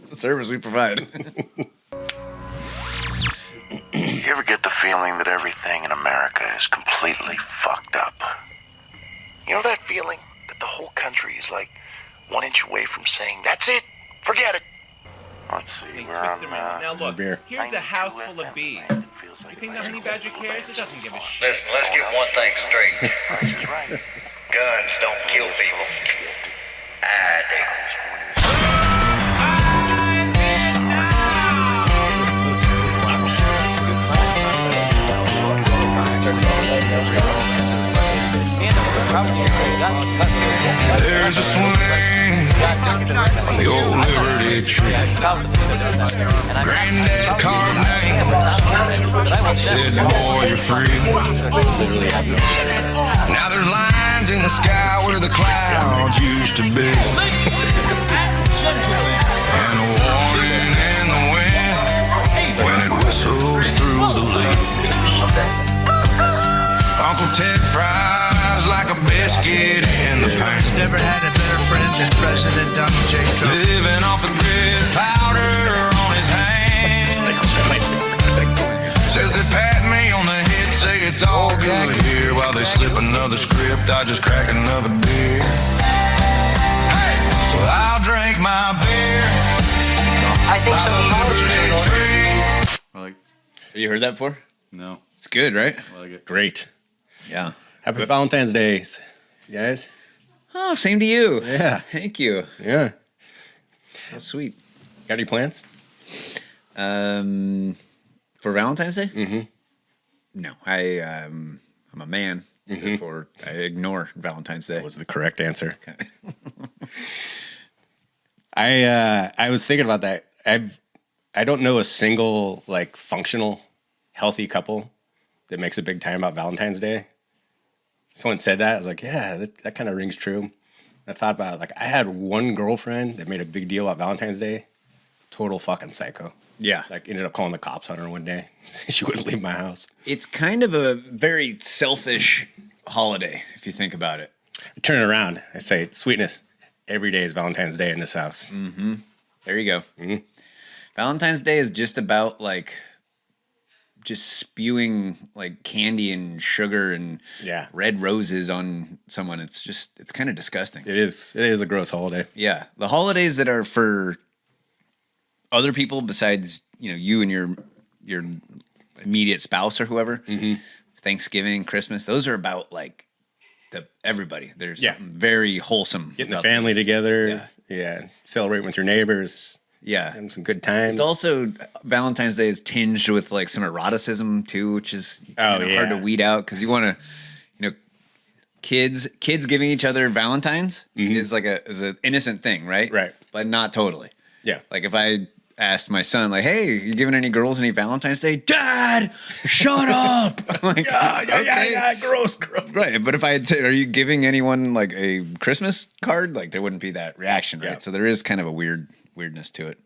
It's a service we provide. You ever get the feeling that everything in America is completely fucked up? You know that feeling that the whole country is like 1 inch away from saying, that's it, forget it. Let's see. They twist around. Now look, here's a house full of bees. You think the honey badger cares? It doesn't give a shit. Listen, let's get one thing straight. Guns don't kill people. I do. There's a swing on the old Liberty tree. Granddad carved names, said, boy, you're free. Now there's lines in the sky where the clouds used to be, and a warning in the wind when it whistles through the leaves. Uncle Ted fries like a biscuit in the pan. Never had a better friend than President Donald J. Trump. Living off the grid, powder on his hands. Says they pat me on the head, say it's all good here. While they slip another script, I just crack another beer. Hey, so I'll drink my beer. I think some apologies. Have you heard that before? No. It's good, right? I like it. Great. Yeah. Happy Valentine's Day, guys. Oh, same to you. Yeah. Thank you. Yeah. That's sweet. Got any plans? For Valentine's Day? Mm-hmm. No, I'm a man. Therefore, I ignore Valentine's Day. That was the correct answer. I was thinking about that. I don't know a single like functional, healthy couple that makes a big time about Valentine's Day. Someone said that. I was like, yeah, that kind of rings true. I thought about it. Like, I had one girlfriend that made a big deal about Valentine's Day. Total fucking psycho. Yeah. Like, ended up calling the cops on her one day. She wouldn't leave my house. It's kind of a very selfish holiday, if you think about it. I turn it around. I say, sweetness, every day is Valentine's Day in this house. Mm-hmm. There you go. Valentine's Day is just about, like, just spewing, like, candy and sugar and red roses on someone. It's kind of disgusting. It is a gross holiday. Yeah. The holidays that are for other people besides, you and your immediate spouse or whoever, Thanksgiving, Christmas, those are about, like, everybody. There's something very wholesome. Getting the family together. Yeah. Celebrating with your neighbors. Yeah. Having some good times. It's also, Valentine's Day is tinged with, like, some eroticism, too, which is hard to weed out because you want to, kids giving each other Valentines is like is an innocent thing, right? Right. But not totally. Yeah. Like, if I asked my son, like, hey, you giving any girls any Valentine's Day? Dad, shut up! I'm like, yeah, gross. Right, but if I had said, are you giving anyone, like, a Christmas card? Like, there wouldn't be that reaction, right? Yeah. So there is kind of a weirdness to it.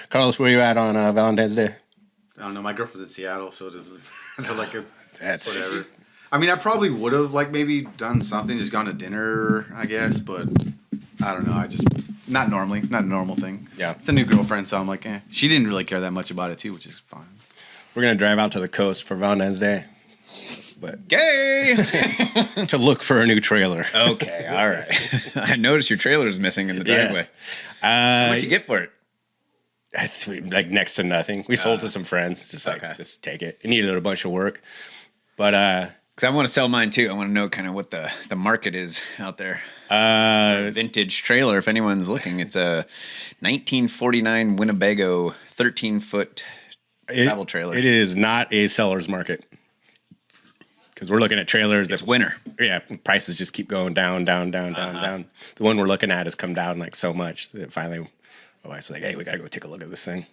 Carlos, where you at on Valentine's Day? I don't know. My girlfriend's in Seattle, so it doesn't feel like That's whatever. I mean, I probably would have, like, maybe done something, just gone to dinner, I guess, but I don't know. Not normally, not a normal thing. Yeah. It's a new girlfriend, so I'm like, She didn't really care that much about it, too, which is fine. We're going to drive out to the coast for Valentine's Day. But gay to look for a new trailer. Okay, all right. I noticed your trailer is missing in the driveway. Yes. What'd you get for it? Like next to nothing. We sold to some friends. Just just take it. It needed a bunch of work, but because I want to sell mine too. I want to know kind of what the market is out there. Vintage trailer. If anyone's looking, it's a 1949 Winnebago 13-foot travel trailer. It is not a seller's market. Because we're looking at trailers. It's winter. Yeah, prices just keep going down. The one we're looking at has come down like so much that finally, my wife's like, hey, we got to go take a look at this thing.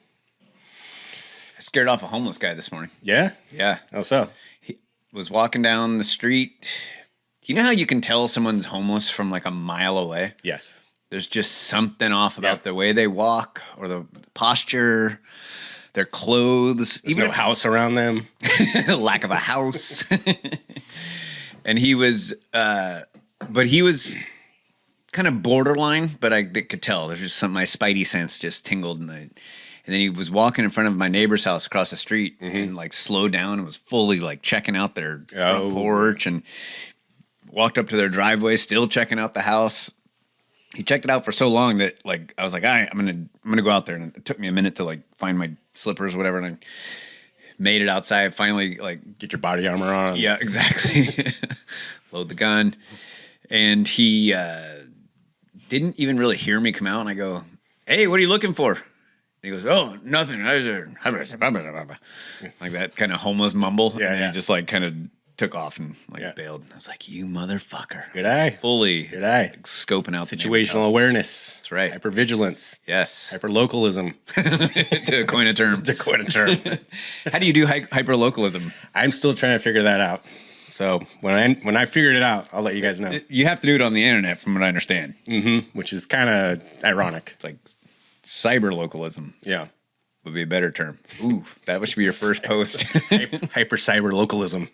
I scared off a homeless guy this morning. Yeah? Yeah. How so? He was walking down the street. You know how you can tell someone's homeless from like a mile away? Yes. There's just something off about the way they walk or the posture. Their clothes, There's even no house around them, lack of a house. And he was, but he was kind of borderline, but I could tell. There's just my spidey sense just tingled, and then he was walking in front of my neighbor's house across the street and like slowed down and was fully like checking out their front porch and walked up to their driveway, still checking out the house. He checked it out for so long that like I was like, all right, I'm gonna go out there, and it took me a minute to like find my slippers or whatever, and I made it outside. Finally, like get your body armor on. Yeah, exactly. Load the gun, and he didn't even really hear me come out. And I go, "Hey, what are you looking for?" And he goes, "Oh, nothing." Like that kind of homeless mumble. Yeah, and he just like kind of took off and bailed. I was like, "You motherfucker!" Good eye. Fully. Good eye. Like, scoping out Situational awareness. That's right. Hypervigilance. Yes. Hyperlocalism. To coin a term. To coin a term. How do you do hyperlocalism? I'm still trying to figure that out. So when I figured it out, I'll let you guys know. You have to do it on the internet, from what I understand. Mm-hmm. Which is kind of ironic. It's like cyber localism. Yeah. Would be a better term. Ooh, that should be your first post. Hyper cyber localism.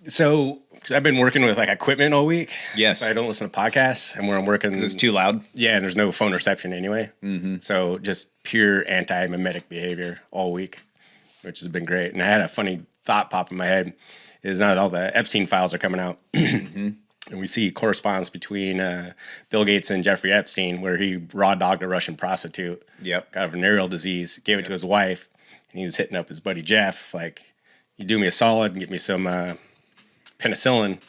So, because I've been working with like equipment all week. Yes. So I don't listen to podcasts, and where I'm working, because it's too loud. Yeah, and there's no phone reception anyway. Mm-hmm. So just pure anti-mimetic behavior all week, which has been great. And I had a funny thought pop in my head: is now that all the Epstein files are coming out. Mm-hmm. And we see correspondence between Bill Gates and Jeffrey Epstein, where he raw dogged a Russian prostitute. Yep. Got a venereal disease, gave it to his wife, and he was hitting up his buddy Jeff, like, you do me a solid and get me some penicillin,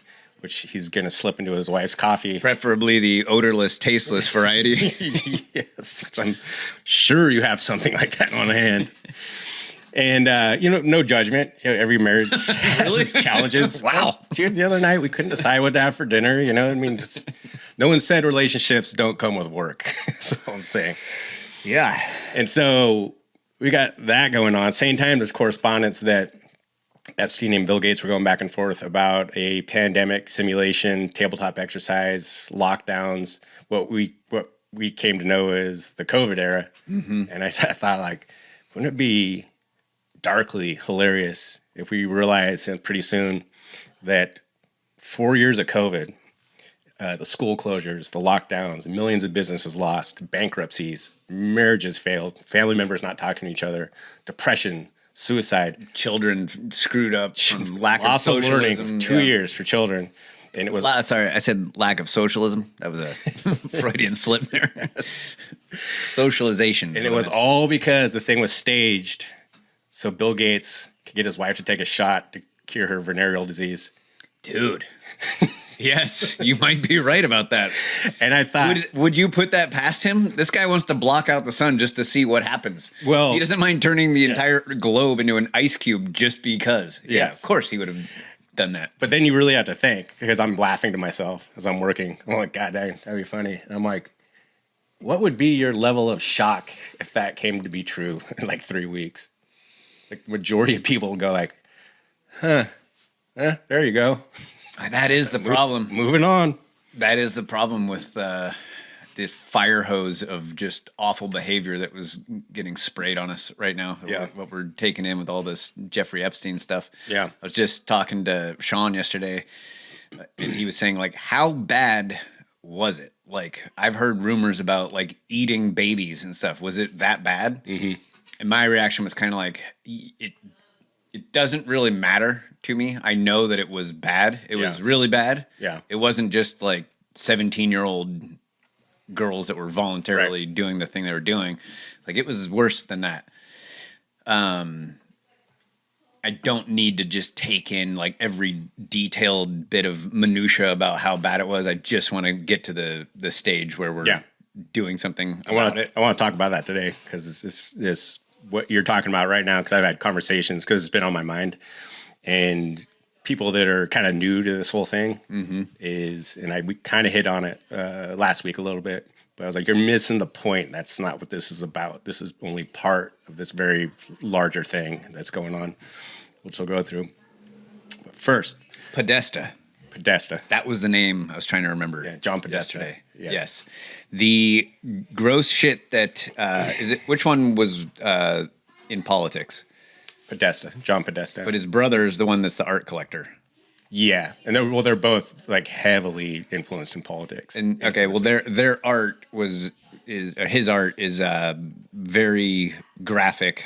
which he's going to slip into his wife's coffee. Preferably the odorless, tasteless variety. Yes, which I'm sure you have something like that on hand. And, no judgment. Every marriage has its challenges. Wow. The other night, we couldn't decide what to have for dinner. I mean, no one said relationships don't come with work. That's all I'm saying. Yeah. And so we got that going on. Same time, there's correspondence that Epstein and Bill Gates were going back and forth about a pandemic simulation, tabletop exercise, lockdowns, what we came to know as the COVID era. Mm-hmm. And I thought, like, wouldn't it be darkly hilarious if we realize pretty soon that 4 years of COVID, the school closures, the lockdowns, millions of businesses lost, bankruptcies, marriages failed, family members not talking to each other, depression, suicide, children screwed up from lack of loss of learning, socialism. 2 years for children. And it was sorry, I said lack of socialism. That was a Freudian slip there. Socialization. And it was all because the thing was staged so Bill Gates could get his wife to take a shot to cure her venereal disease. Dude. Yes, you might be right about that. And I thought, would you put that past him? This guy wants to block out the sun just to see what happens. Well, he doesn't mind turning the entire globe into an ice cube just because. Yeah, of course he would have done that. But then you really have to think, because I'm laughing to myself as I'm working. I'm like, God dang, that'd be funny. And I'm like, what would be your level of shock if that came to be true in like 3 weeks? Like, majority of people would go like, there you go. That is the problem. Moving on. That is the problem with the fire hose of just awful behavior that was getting sprayed on us right now. Yeah. What we're taking in with all this Jeffrey Epstein stuff. Yeah. I was just talking to Sean yesterday, and he was saying, like, how bad was it? Like, I've heard rumors about, like, eating babies and stuff. Was it that bad? Mm-hmm. And my reaction was kind of like, it doesn't really matter to me. I know that it was bad. It was really bad. Yeah. It wasn't just like 17-year-old girls that were voluntarily doing the thing they were doing. Like, it was worse than that. I don't need to just take in like every detailed bit of minutia about how bad it was. I just want to get to the stage where we're doing something about it. I want to talk about that today because this what you're talking about right now, because I've had conversations because it's been on my mind, and people that are kind of new to this whole thing we kind of hit on it last week a little bit, but I was like, you're missing the point. That's not what this is about. This is only part of this very larger thing that's going on, which we'll go through. But first, Podesta. That was the name I was trying to remember. Yeah, John Podesta. Yesterday. Yes. The gross shit that which one was in politics? John Podesta. But his brother is the one that's the art collector. Yeah, and they're both like heavily influenced in politics. And okay, well, their art his art is very graphic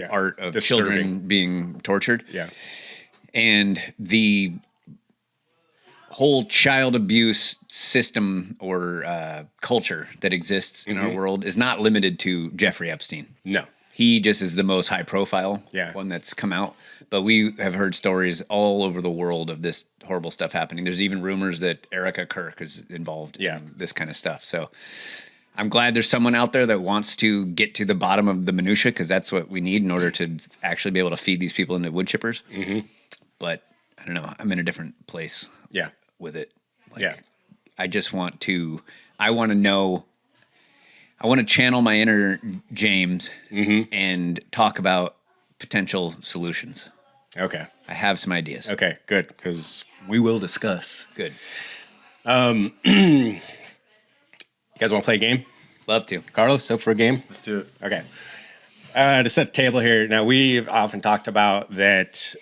art of Disturbing. children being tortured. Yeah. And the whole child abuse system or culture that exists in our world is not limited to Jeffrey Epstein. No. He just is the most high profile one that's come out. But we have heard stories all over the world of this horrible stuff happening. There's even rumors that Erica Kirk is involved in this kind of stuff. So I'm glad there's someone out there that wants to get to the bottom of the minutia, because that's what we need in order to actually be able to feed these people into wood chippers. Mm-hmm. But I don't know. I'm in a different place with it. Like, I just want to know. I want to channel my inner James and talk about potential solutions. Okay. I have some ideas. Okay, good, because we will discuss. Good. You guys want to play a game? Love to. Carlos, up for a game? Let's do it. Okay. To set the table here, now we've often talked about that,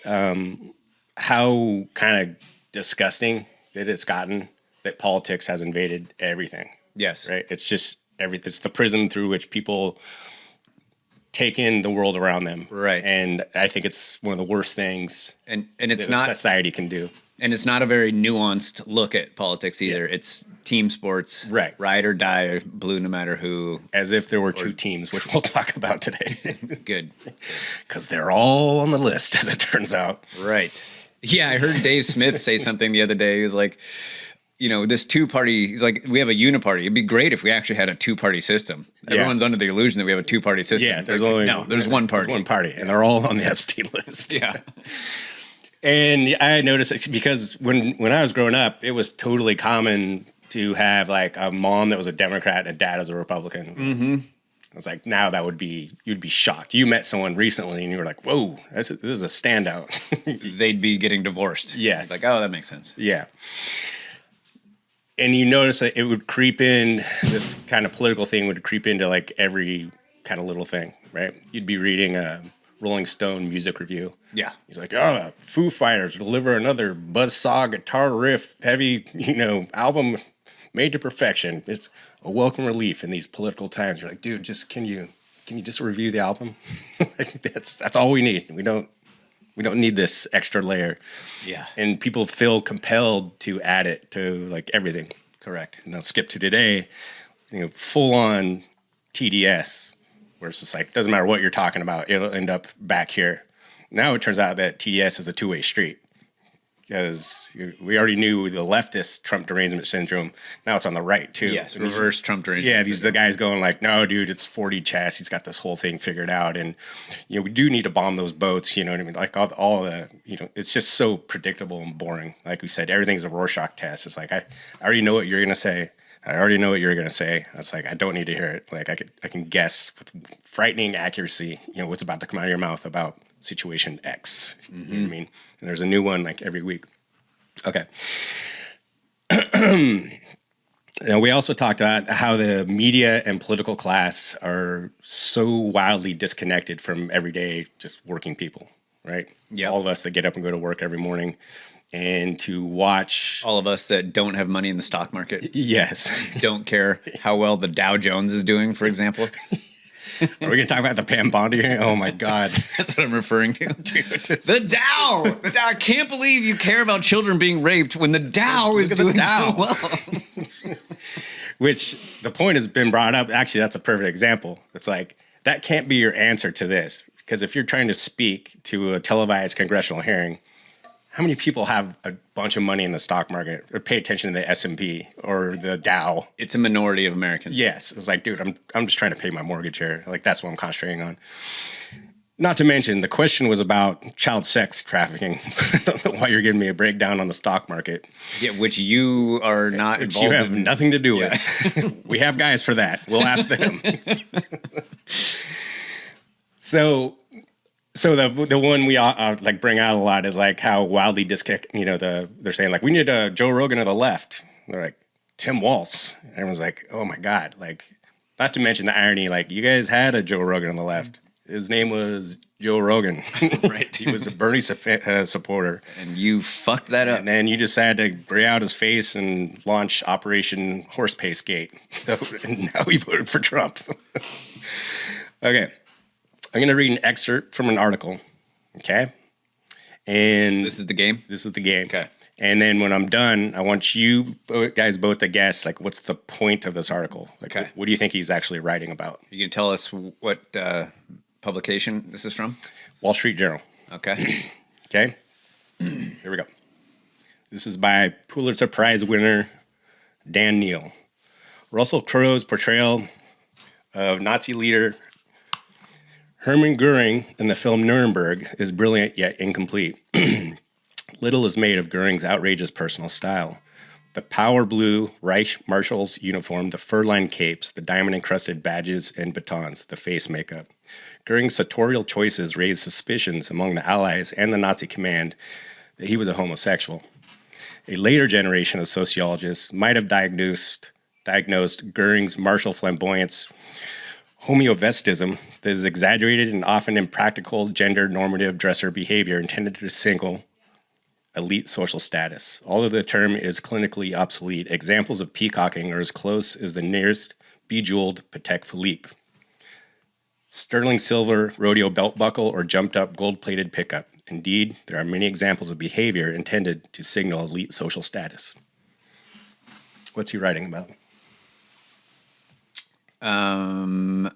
how kind of disgusting that it's gotten that politics has invaded everything. Yes. Right? It's just it's the prism through which people take in the world around them. Right. And I think it's one of the worst things and it's that not society can do. And it's not a very nuanced look at politics either. Yeah. It's team sports. Right. Ride or die, blue no matter who. As if there were two teams, which we'll talk about today. Good. Because they're all on the list, as it turns out. Right. Yeah, I heard Dave Smith say something the other day. He was like, this two-party, he's like, we have a uniparty. It'd be great if we actually had a two-party system. Everyone's under the illusion that we have a two-party system. Yeah, there's one party. There's one party, and they're all on the Epstein list. Yeah. And I noticed it because when I was growing up, it was totally common to have like a mom that was a Democrat and a dad as a Republican. Mm-hmm. I was like, now you'd be shocked. You met someone recently and you were like, whoa, this is a standout. They'd be getting divorced. Yes. It's like, oh, that makes sense. Yeah. And you notice that it would creep in, this kind of political thing would creep into like every kind of little thing, right? You'd be reading a Rolling Stone music review. Yeah. He's like, Foo Fighters deliver another buzzsaw guitar riff, heavy, album made to perfection. It's a welcome relief in these political times. You're like, dude, can you just review the album? Like, that's all we need. We don't need this extra layer. Yeah. And people feel compelled to add it to like everything. Correct. And I'll skip to today, full on TDS, where it's just like, doesn't matter what you're talking about, it'll end up back here. Now it turns out that TDS is a two-way street, because we already knew the leftist Trump derangement syndrome. Now it's on the right too. Yes, reverse Trump derangement. Yeah, these are the guys going like, no, dude, it's 40 chess. He's got this whole thing figured out, and we do need to bomb those boats. You know what I mean? Like all the it's just so predictable and boring. Like we said, everything's a Rorschach test. It's like I already know what you're gonna say. I already know what you're gonna say. It's like I don't need to hear it. Like I can guess with frightening accuracy. What's about to come out of your mouth about situation X. You know what I mean? And there's a new one like every week. Okay. Now, we also talked about how the media and political class are so wildly disconnected from everyday just working people, right? Yeah. All of us that get up and go to work every morning, and to watch... All of us that don't have money in the stock market. Yes. Don't care how well the Dow Jones is doing, for example. Are we going to talk about the Pam Bondi here? Oh, my God. That's what I'm referring to. The Dow! The Dow! I can't believe you care about children being raped when the Dow is doing so well. Which, the point has been brought up. Actually, that's a perfect example. It's like, that can't be your answer to this. Because if you're trying to speak to a televised congressional hearing, how many people have a bunch of money in the stock market or pay attention to the S&P or the Dow? It's a minority of Americans. Yes. It's like, dude, I'm just trying to pay my mortgage here. Like, that's what I'm concentrating on. Not to mention, the question was about child sex trafficking. I don't know why you're giving me a breakdown on the stock market. Yeah, which you are not which involved you have in. Nothing to do with. We have guys for that. We'll ask them. So the one we like bring out a lot is like how wildly disconnected. They're saying like we need a Joe Rogan to the left. They're like Tim Walz. Everyone's like, oh my God. Like, not to mention the irony. Like, you guys had a Joe Rogan on the left. His name was Joe Rogan. Right. He was a Bernie supporter. And you fucked that up. And then you decided to gray out his face and launch Operation Horse Pace Gate. So, and now he voted for Trump. Okay. I'm going to read an excerpt from an article. Okay. And this is the game? This is the game. Okay. And then when I'm done, I want you guys both to guess, like, what's the point of this article? Like, okay. What do you think he's actually writing about? You can tell us what publication this is from? Wall Street Journal. Okay. Okay. Here we go. This is by Pulitzer Prize winner Dan Neal. Russell Crowe's portrayal of Nazi leader Hermann Goering in the film Nuremberg is brilliant yet incomplete. Little is made of Goering's outrageous personal style. The power blue Reich Marshal's uniform, the fur-lined capes, the diamond-encrusted badges and batons, the face makeup. Goering's sartorial choices raised suspicions among the Allies and the Nazi command that he was a homosexual. A later generation of sociologists might have diagnosed Goering's martial flamboyance Homeovestism, that is exaggerated and often impractical gender-normative dresser behavior intended to signal elite social status. Although the term is clinically obsolete, examples of peacocking are as close as the nearest bejeweled Patek Philippe. Sterling silver rodeo belt buckle or jumped-up gold-plated pickup. Indeed, there are many examples of behavior intended to signal elite social status. What's he writing about? I'm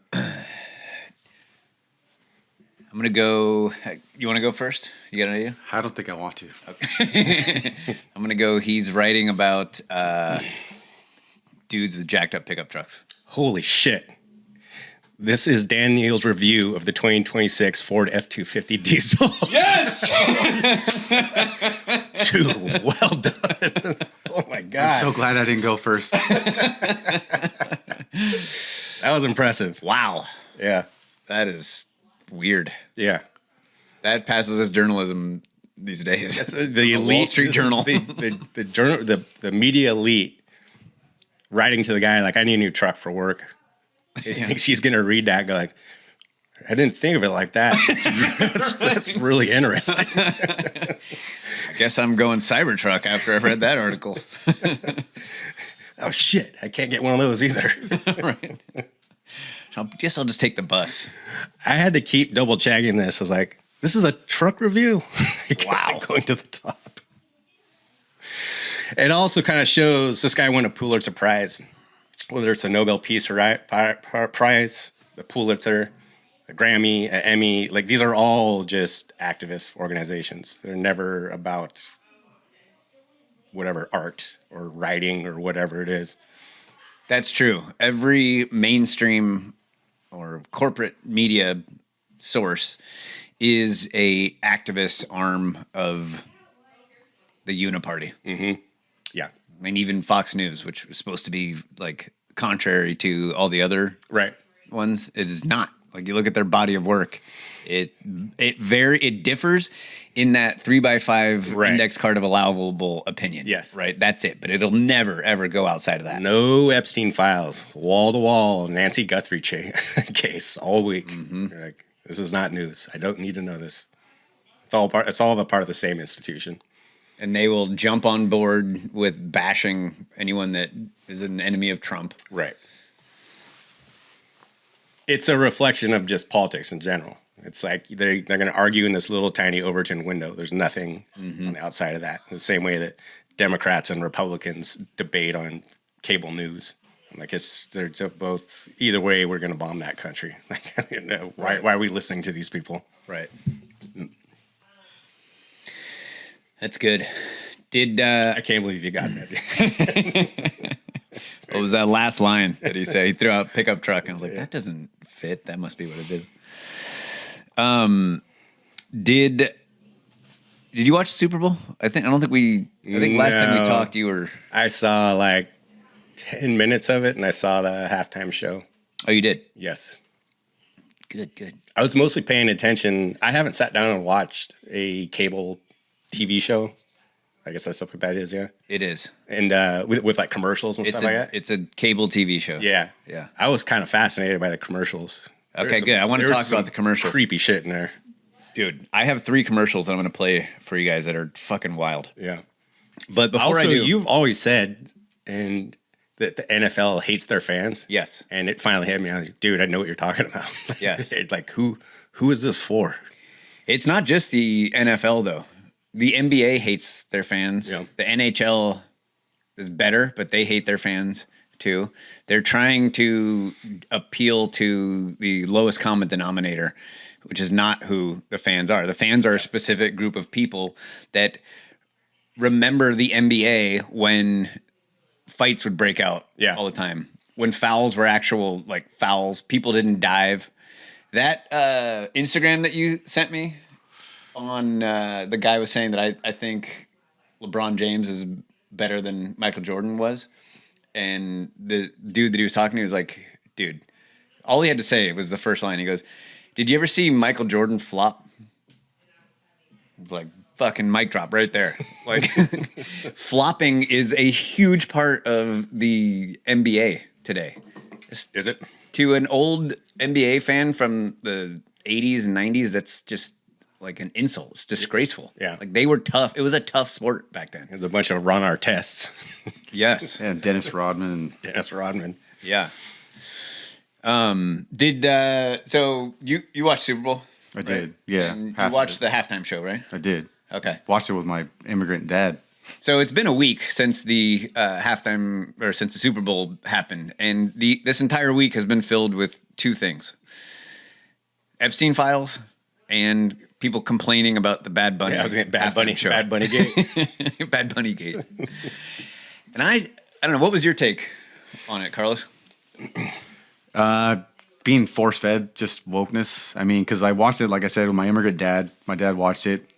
gonna go. You want to go first? You got an idea? I don't think I want to. Okay. I'm gonna go. He's writing about dudes with jacked up pickup trucks. Holy shit! This is Dan Neal's review of the 2026 Ford F-250 diesel. Yes! Dude, well done. Oh my god! I'm so glad I didn't go first. That was impressive. Wow. Yeah. That is weird. Yeah. That passes as journalism these days. That's the elite Wall Street Journal. The media elite writing to the guy like, I need a new truck for work. He thinks he's going to read that and go like, I didn't think of it like that. That's really interesting. I guess I'm going Cybertruck after I've read that article. Oh, shit. I can't get one of those either. Right. I guess I'll just take the bus. I had to keep double checking this. I was like, this is a truck review? Wow. Going to the top. It also kind of shows this guy won a Pulitzer Prize, whether it's a Nobel Peace Prize, the Pulitzer, a Grammy, an Emmy. Like, these are all just activist organizations. They're never about whatever art or writing or whatever it is. That's true. Every mainstream or corporate media source is a activist arm of the Uniparty. Mm-hmm. Yeah. And even Fox News, which was supposed to be like contrary to all the other ones, it is not. Like, you look at their body of work, it differs in that 3x5 index card of allowable opinion. Yes. Right. That's it. But it'll never, ever go outside of that. No Epstein files, wall to wall, Nancy Guthrie case all week. Mm-hmm. Like, this is not news. I don't need to know this. It's all the part of the same institution. And they will jump on board with bashing anyone that is an enemy of Trump. Right. It's a reflection of just politics in general. It's like they're going to argue in this little tiny Overton window. There's nothing on the outside of that. The same way that Democrats and Republicans debate on cable news. Like, they're both, either way, we're going to bomb that country. Like, why are we listening to these people? Right. That's good. I can't believe you got that. What was that last line that he said? He threw out pickup truck, and I was like, that doesn't fit. That must be what it did. Did you watch Super Bowl? I think last time we talked, you were. I saw like 10 minutes of it, and I saw the halftime show. Oh, you did? Yes. Good. I was mostly paying attention. I haven't sat down and watched a cable TV show. I guess that's what that is, yeah? It is. And with like commercials and stuff like that? It's a cable TV show. Yeah. Yeah. I was kind of fascinated by the commercials. Okay, good. I want to talk about the commercials. Creepy shit in there. Dude, I have 3 commercials that I'm going to play for you guys that are fucking wild. Yeah. But before Also, I do, you've always said and that the NFL hates their fans. Yes. And it finally hit me. I was like, dude, I know what you're talking about. Yes. It's like, who is this for? It's not just the NFL, though. The NBA hates their fans. Yeah. The NHL is better, but they hate their fans, too. They're trying to appeal to the lowest common denominator, which is not who the fans are. The fans are a specific group of people that remember the NBA when fights would break out all the time. When fouls were actual, like, fouls. People didn't dive. That Instagram that you sent me on the guy was saying that I think LeBron James is better than Michael Jordan was. And the dude that he was talking to was like, dude, all he had to say was the first line. He goes, did you ever see Michael Jordan flop? Like, fucking mic drop right there. Like, flopping is a huge part of the NBA today. Is it? To an old NBA fan from the 80s and 90s, that's just like an insult. It's disgraceful. Yeah. Like, they were tough. It was a tough sport back then. There's a bunch of run our tests. Yes. Yeah, Dennis Rodman. Yeah. So you watched Super Bowl? I did. Yeah. And you watched the halftime show, right? I did. Okay. Watched it with my immigrant dad. So it's been a week since the halftime or since the Super Bowl happened, and this entire week has been filled with 2 things: Epstein files and people complaining about the Bad Bunny. Yeah, I was going Bad Bunny show. Bad Bunny Gate. Bad Bunny Gate. And I don't know, what was your take on it, Carlos? Being force fed, just wokeness. I mean, because I watched it, like I said, with my immigrant dad. My dad watched it,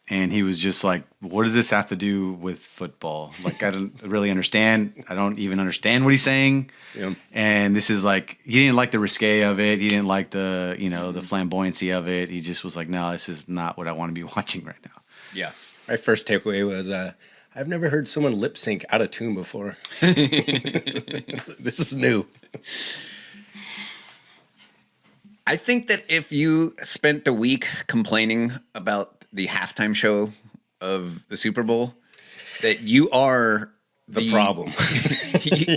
and he was just like, what does this have to do with football? Like, I don't really understand. I don't even understand what he's saying. Yeah. And this is like, he didn't like the risque of it. He didn't like the, the flamboyancy of it. He just was like, no, this is not what I want to be watching right now. Yeah. My first takeaway was, I've never heard someone lip sync out of tune before. This is new. I think that if you spent the week complaining about the halftime show of the Super Bowl, that you are the problem.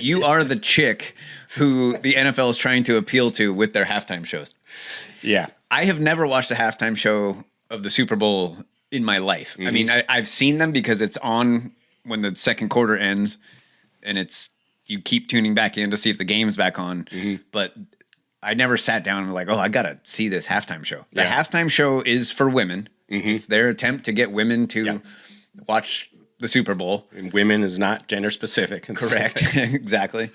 You are the chick who the NFL is trying to appeal to with their halftime shows. Yeah. I have never watched a halftime show of the Super Bowl in my life. Mm-hmm. I mean, I've seen them because it's on when the second quarter ends, and you keep tuning back in to see if the game's back on. Mm-hmm. But I never sat down and was like, oh, I got to see this halftime show. The halftime show is for women. Mm-hmm. It's their attempt to get women to watch the Super Bowl. And women is not gender specific. Correct. Exactly.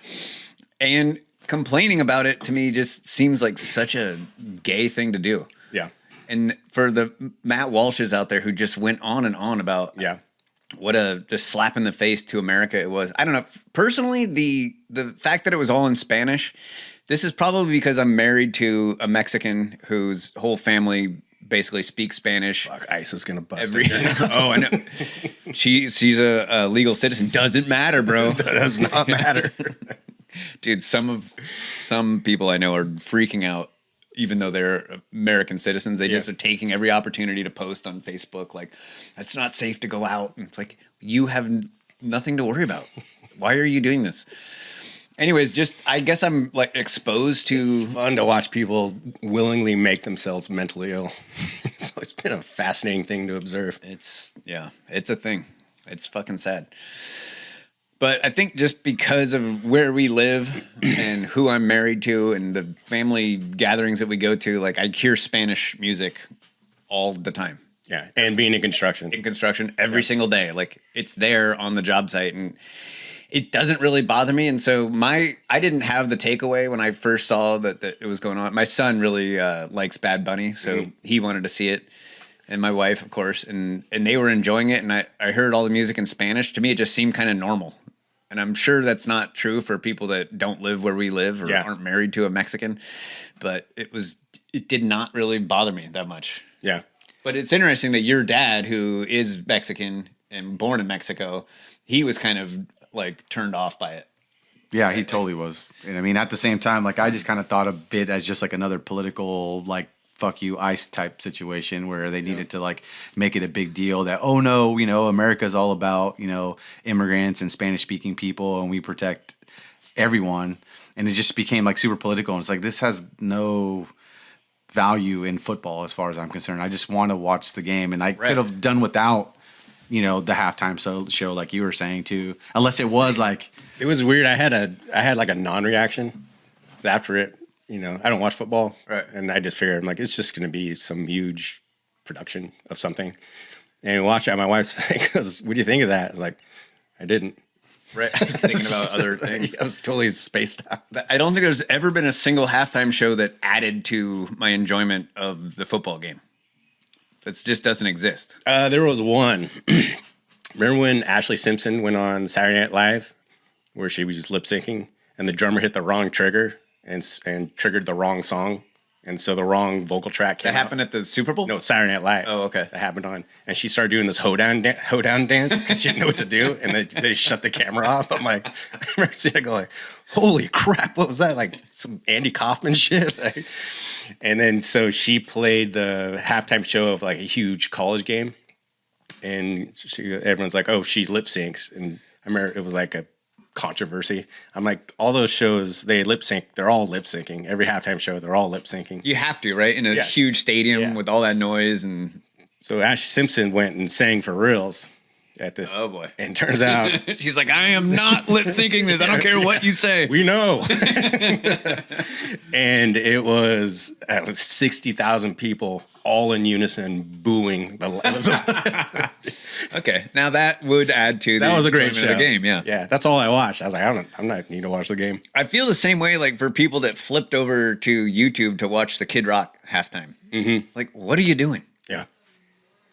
And complaining about it to me just seems like such a gay thing to do. Yeah. And for the Matt Walshes out there who just went on and on about what a just slap in the face to America it was. I don't know. Personally, the fact that it was all in Spanish, this is probably because I'm married to a Mexican whose whole family basically speaks Spanish. Fuck, ICE is gonna bust Oh, I know. She's a legal citizen. Doesn't matter, bro. Does not matter. Dude, some people I know are freaking out, even though they're American citizens. They just are taking every opportunity to post on Facebook, like, it's not safe to go out. And it's like, you have nothing to worry about. Why are you doing this? Anyways, I guess I'm like exposed to. It's fun to watch people willingly make themselves mentally ill. It's been a fascinating thing to observe. It's a thing. It's fucking sad. But I think just because of where we live and who I'm married to and the family gatherings that we go to, like, I hear Spanish music all the time. Yeah, and being in construction. Every single day. Like, it's there on the job site, and it doesn't really bother me. And so I didn't have the takeaway when I first saw that it was going on. My son really likes Bad Bunny, so he wanted to see it. And my wife, of course, and they were enjoying it. And I heard all the music in Spanish. To me, it just seemed kind of normal. And I'm sure that's not true for people that don't live where we live or aren't married to a Mexican. But it did not really bother me that much. Yeah. But it's interesting that your dad, who is Mexican and born in Mexico, he was kind of like turned off by it. Yeah, he totally was. And I mean, at the same time, like I just kind of thought of it as just like another political, like fuck you ICE type situation where they needed to like make it a big deal that, oh no, you know, America's all about, you know, immigrants and Spanish speaking people and we protect everyone. And it just became like super political. And it's like, this has no value in football as far as I'm concerned. I just want to watch the game. And I could have done without, you know, the halftime show like you were saying too, unless it was like. It was weird. I had like a non-reaction. So after it, you know, I don't watch football. Right. And I just figured, I'm like, it's just going to be some huge production of something. And we watch it. My wife's like, what do you think of that? I was like, I didn't. Right. I was thinking about other things. I was totally spaced out. I don't think there's ever been a single halftime show that added to my enjoyment of the football game. That just doesn't exist. There was one. Remember when Ashley Simpson went on Saturday Night Live, where she was just lip syncing, and the drummer hit the wrong trigger and triggered the wrong song, and so the wrong vocal track came That happened at the Super Bowl? No, Saturday Night Live. Oh, okay. That happened on, and she started doing this hoedown dance because she didn't know what to do, and they shut the camera off. I'm like, I remember seeing it go like, holy crap, what was that? Like some Andy Kaufman shit. Like, and then so she played the halftime show of like a huge college game, and everyone's like, oh, she lip syncs, and I remember it was like a controversy. I'm like, all those shows, they lip sync. They're all lip syncing. Every halftime show, they're all lip syncing. You have to, right? In a huge stadium with all that noise. And so Ashley Simpson went and sang for reals at this. Oh boy. And turns out she's like, I am not lip syncing this. I don't care what you say. We know. And it was 60,000 people all in unison booing. Okay, now that would add to that was a great show. Of the game. Yeah, that's all I watched. I was like, I'm not need to watch the game. I feel the same way. Like for people that flipped over to YouTube to watch the Kid Rock halftime. Mm-hmm. Like, what are you doing? Yeah,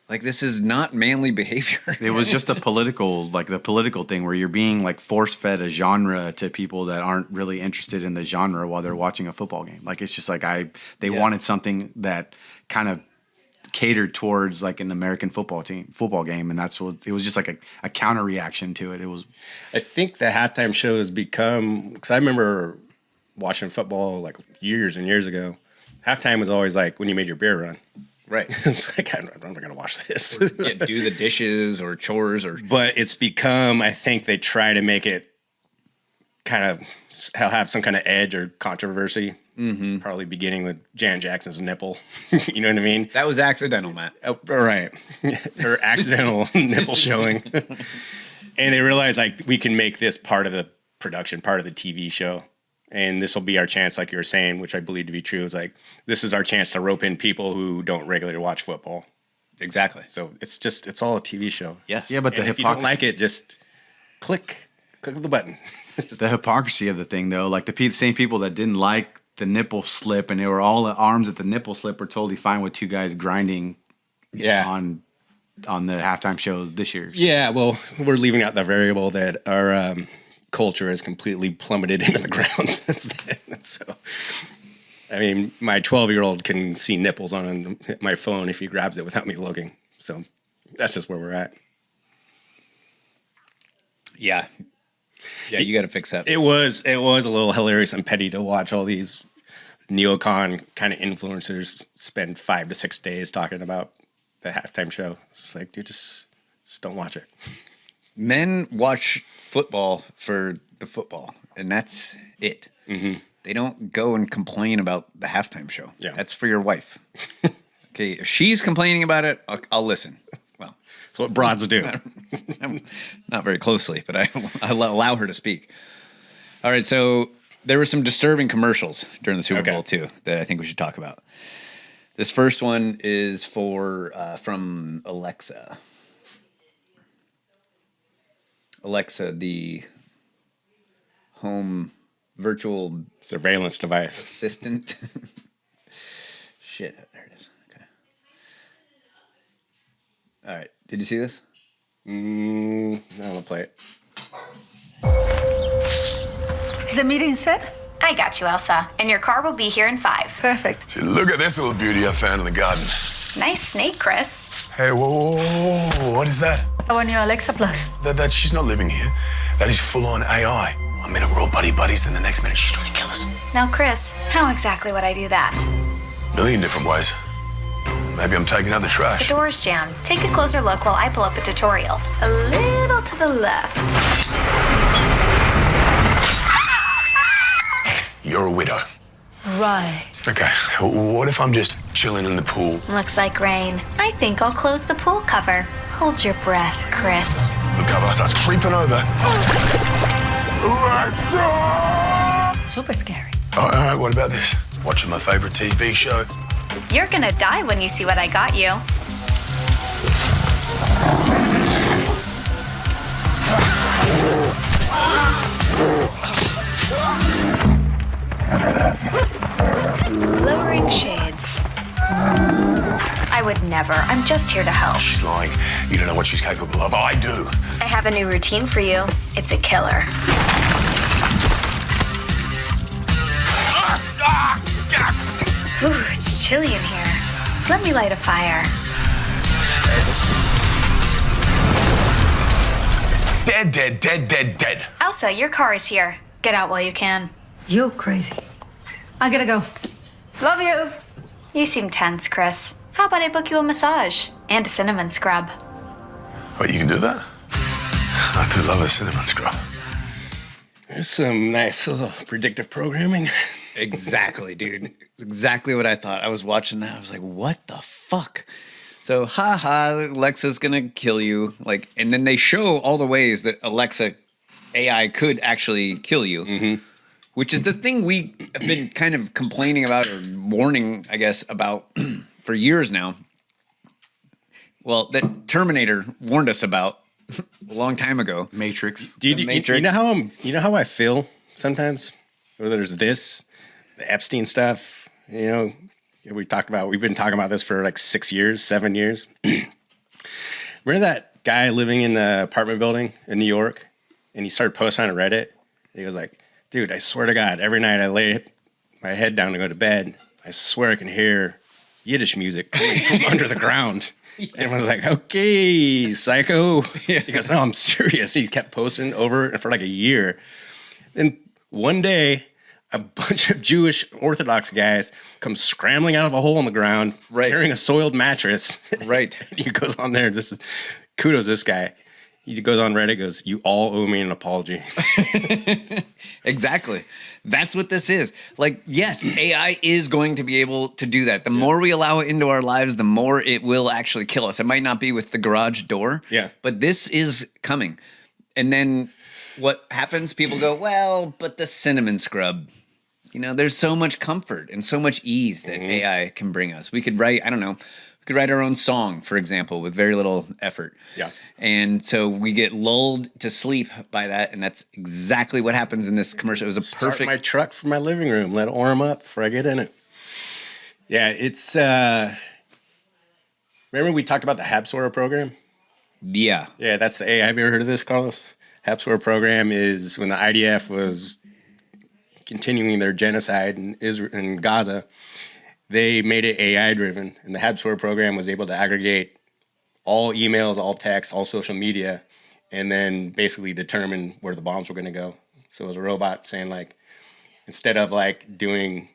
like this is not manly behavior. It was just the political thing where you're being like force fed a genre to people that aren't really interested in the genre while they're watching a football game. Like it's just like they wanted something that kind of catered towards like an American football game, and that's what it was. Just like a counter reaction to it. It was. I think the halftime show has become, because I remember watching football like years and years ago. Halftime was always like when you made your beer run. Right. It's like, I'm not going to watch this. Do the dishes or chores But it's become, I think they try to make it kind of have some kind of edge or controversy. Mm-hmm. Probably beginning with Janet Jackson's nipple. You know what I mean? That was accidental, Matt. Oh, right. Her accidental nipple showing. And they realized like we can make this part of the production, part of the TV show. And this will be our chance, like you were saying, which I believe to be true, is like this is our chance to rope in people who don't regularly watch football. Exactly. So it's all a TV show. Yes. Yeah, but if you don't like it, just click the button. The hypocrisy of the thing, though, like the same people that didn't like the nipple slip and they were all arms at the nipple slip were totally fine with two guys grinding on the halftime show this year. So. Yeah, well, we're leaving out the variable that our culture has completely plummeted into the ground since then. So, I mean, my 12-year-old can see nipples on my phone if he grabs it without me looking. So that's just where we're at. Yeah. Yeah, you got to fix that. It was a little hilarious and petty to watch all these neocon kind of influencers spend 5 to 6 days talking about the halftime show. It's like, dude, just don't watch it. Men watch football for the football, and that's it. Mm-hmm. They don't go and complain about the halftime show. Yeah. That's for your wife. Okay, if she's complaining about it, I'll listen. Well, that's what broads do. Not very closely, but I allow her to speak. All right, so there were some disturbing commercials during the Super Bowl too that I think we should talk about. This first one is from Alexa. Alexa, the home virtual surveillance device assistant. Shit, there it is. Okay. All right, did you see this? No, I'll play it. Is the meeting set? I got you, Elsa. And your car will be here in 5. Perfect. So look at this little beauty I found in the garden. Nice snake, Chris. Hey, whoa, what is that? Our new Alexa Plus. That she's not living here. That is full-on AI. One minute we're all buddies, then the next minute she's trying to kill us. Now, Chris, how exactly would I do that? A million different ways. Maybe I'm taking out the The trash. door's jammed. Take a closer look while I pull up a tutorial. A little to the left. You're a widow. Right. Okay, what if I'm just chilling in the pool? Looks like rain. I think I'll close the pool cover. Hold your breath, Chris. The cover starts creeping over. Super scary. All right, what about this? Watching my favorite TV show. You're gonna die when you see what I got you. Lowering shades. I would never. I'm just here to help. She's lying. You don't know what she's capable of. I do. I have a new routine for you. It's a killer. Ooh, it's chilly in here. Let me light a fire. Dead. Elsa, your car is here. Get out while you can. You crazy. I gotta go. Love you. You seem tense, Chris. How about I book you a massage and a cinnamon scrub? Wait, you can do that? I do love a cinnamon scrub. There's some nice little predictive programming. Exactly, dude. Exactly what I thought. I was watching that. I was like, what the fuck? So, Alexa's gonna kill you. Like, and then they show all the ways that Alexa AI could actually kill you, which is the thing we have been kind of complaining about or warning, I guess, about for years now. Well, that Terminator warned us about a long time ago. Matrix. You know how I feel sometimes? Whether there's this, the Epstein stuff, we've been talking about this for like 7 years. Remember that guy living in the apartment building in New York? And he started posting on Reddit. He was like, dude, I swear to God, every night I lay my head down to go to bed, I swear I can hear Yiddish music coming from under the ground. And I was like, okay, psycho. He goes, no, I'm serious. He kept posting over for like a year. Then one day, a bunch of Jewish Orthodox guys come scrambling out of a hole in the ground, carrying a soiled mattress. Right. And he goes on there, kudos this guy. He goes on Reddit, goes, you all owe me an apology. Exactly. That's what this is. Like, yes, AI is going to be able to do that. The more we allow it into our lives, the more it will actually kill us. It might not be with the garage door, but this is coming. And then what happens? People go, well, but the cinnamon scrub. There's so much comfort and so much ease that AI can bring us. We could write, we could write our own song, for example, with very little effort. Yeah. And so we get lulled to sleep by that, and that's exactly what happens in this commercial. It was a perfect... Start my truck from my living room, let it warm up before I get in it. Yeah, it's... Remember we talked about the Habsora program? Yeah. Yeah, that's the AI. Have you ever heard of this, Carlos? Habsora program is when the IDF was continuing their genocide in Gaza. They made it AI-driven, and the Habsora program was able to aggregate all emails, all texts, all social media, and then basically determine where the bombs were going to go. So it was a robot saying, like, instead of, like, doing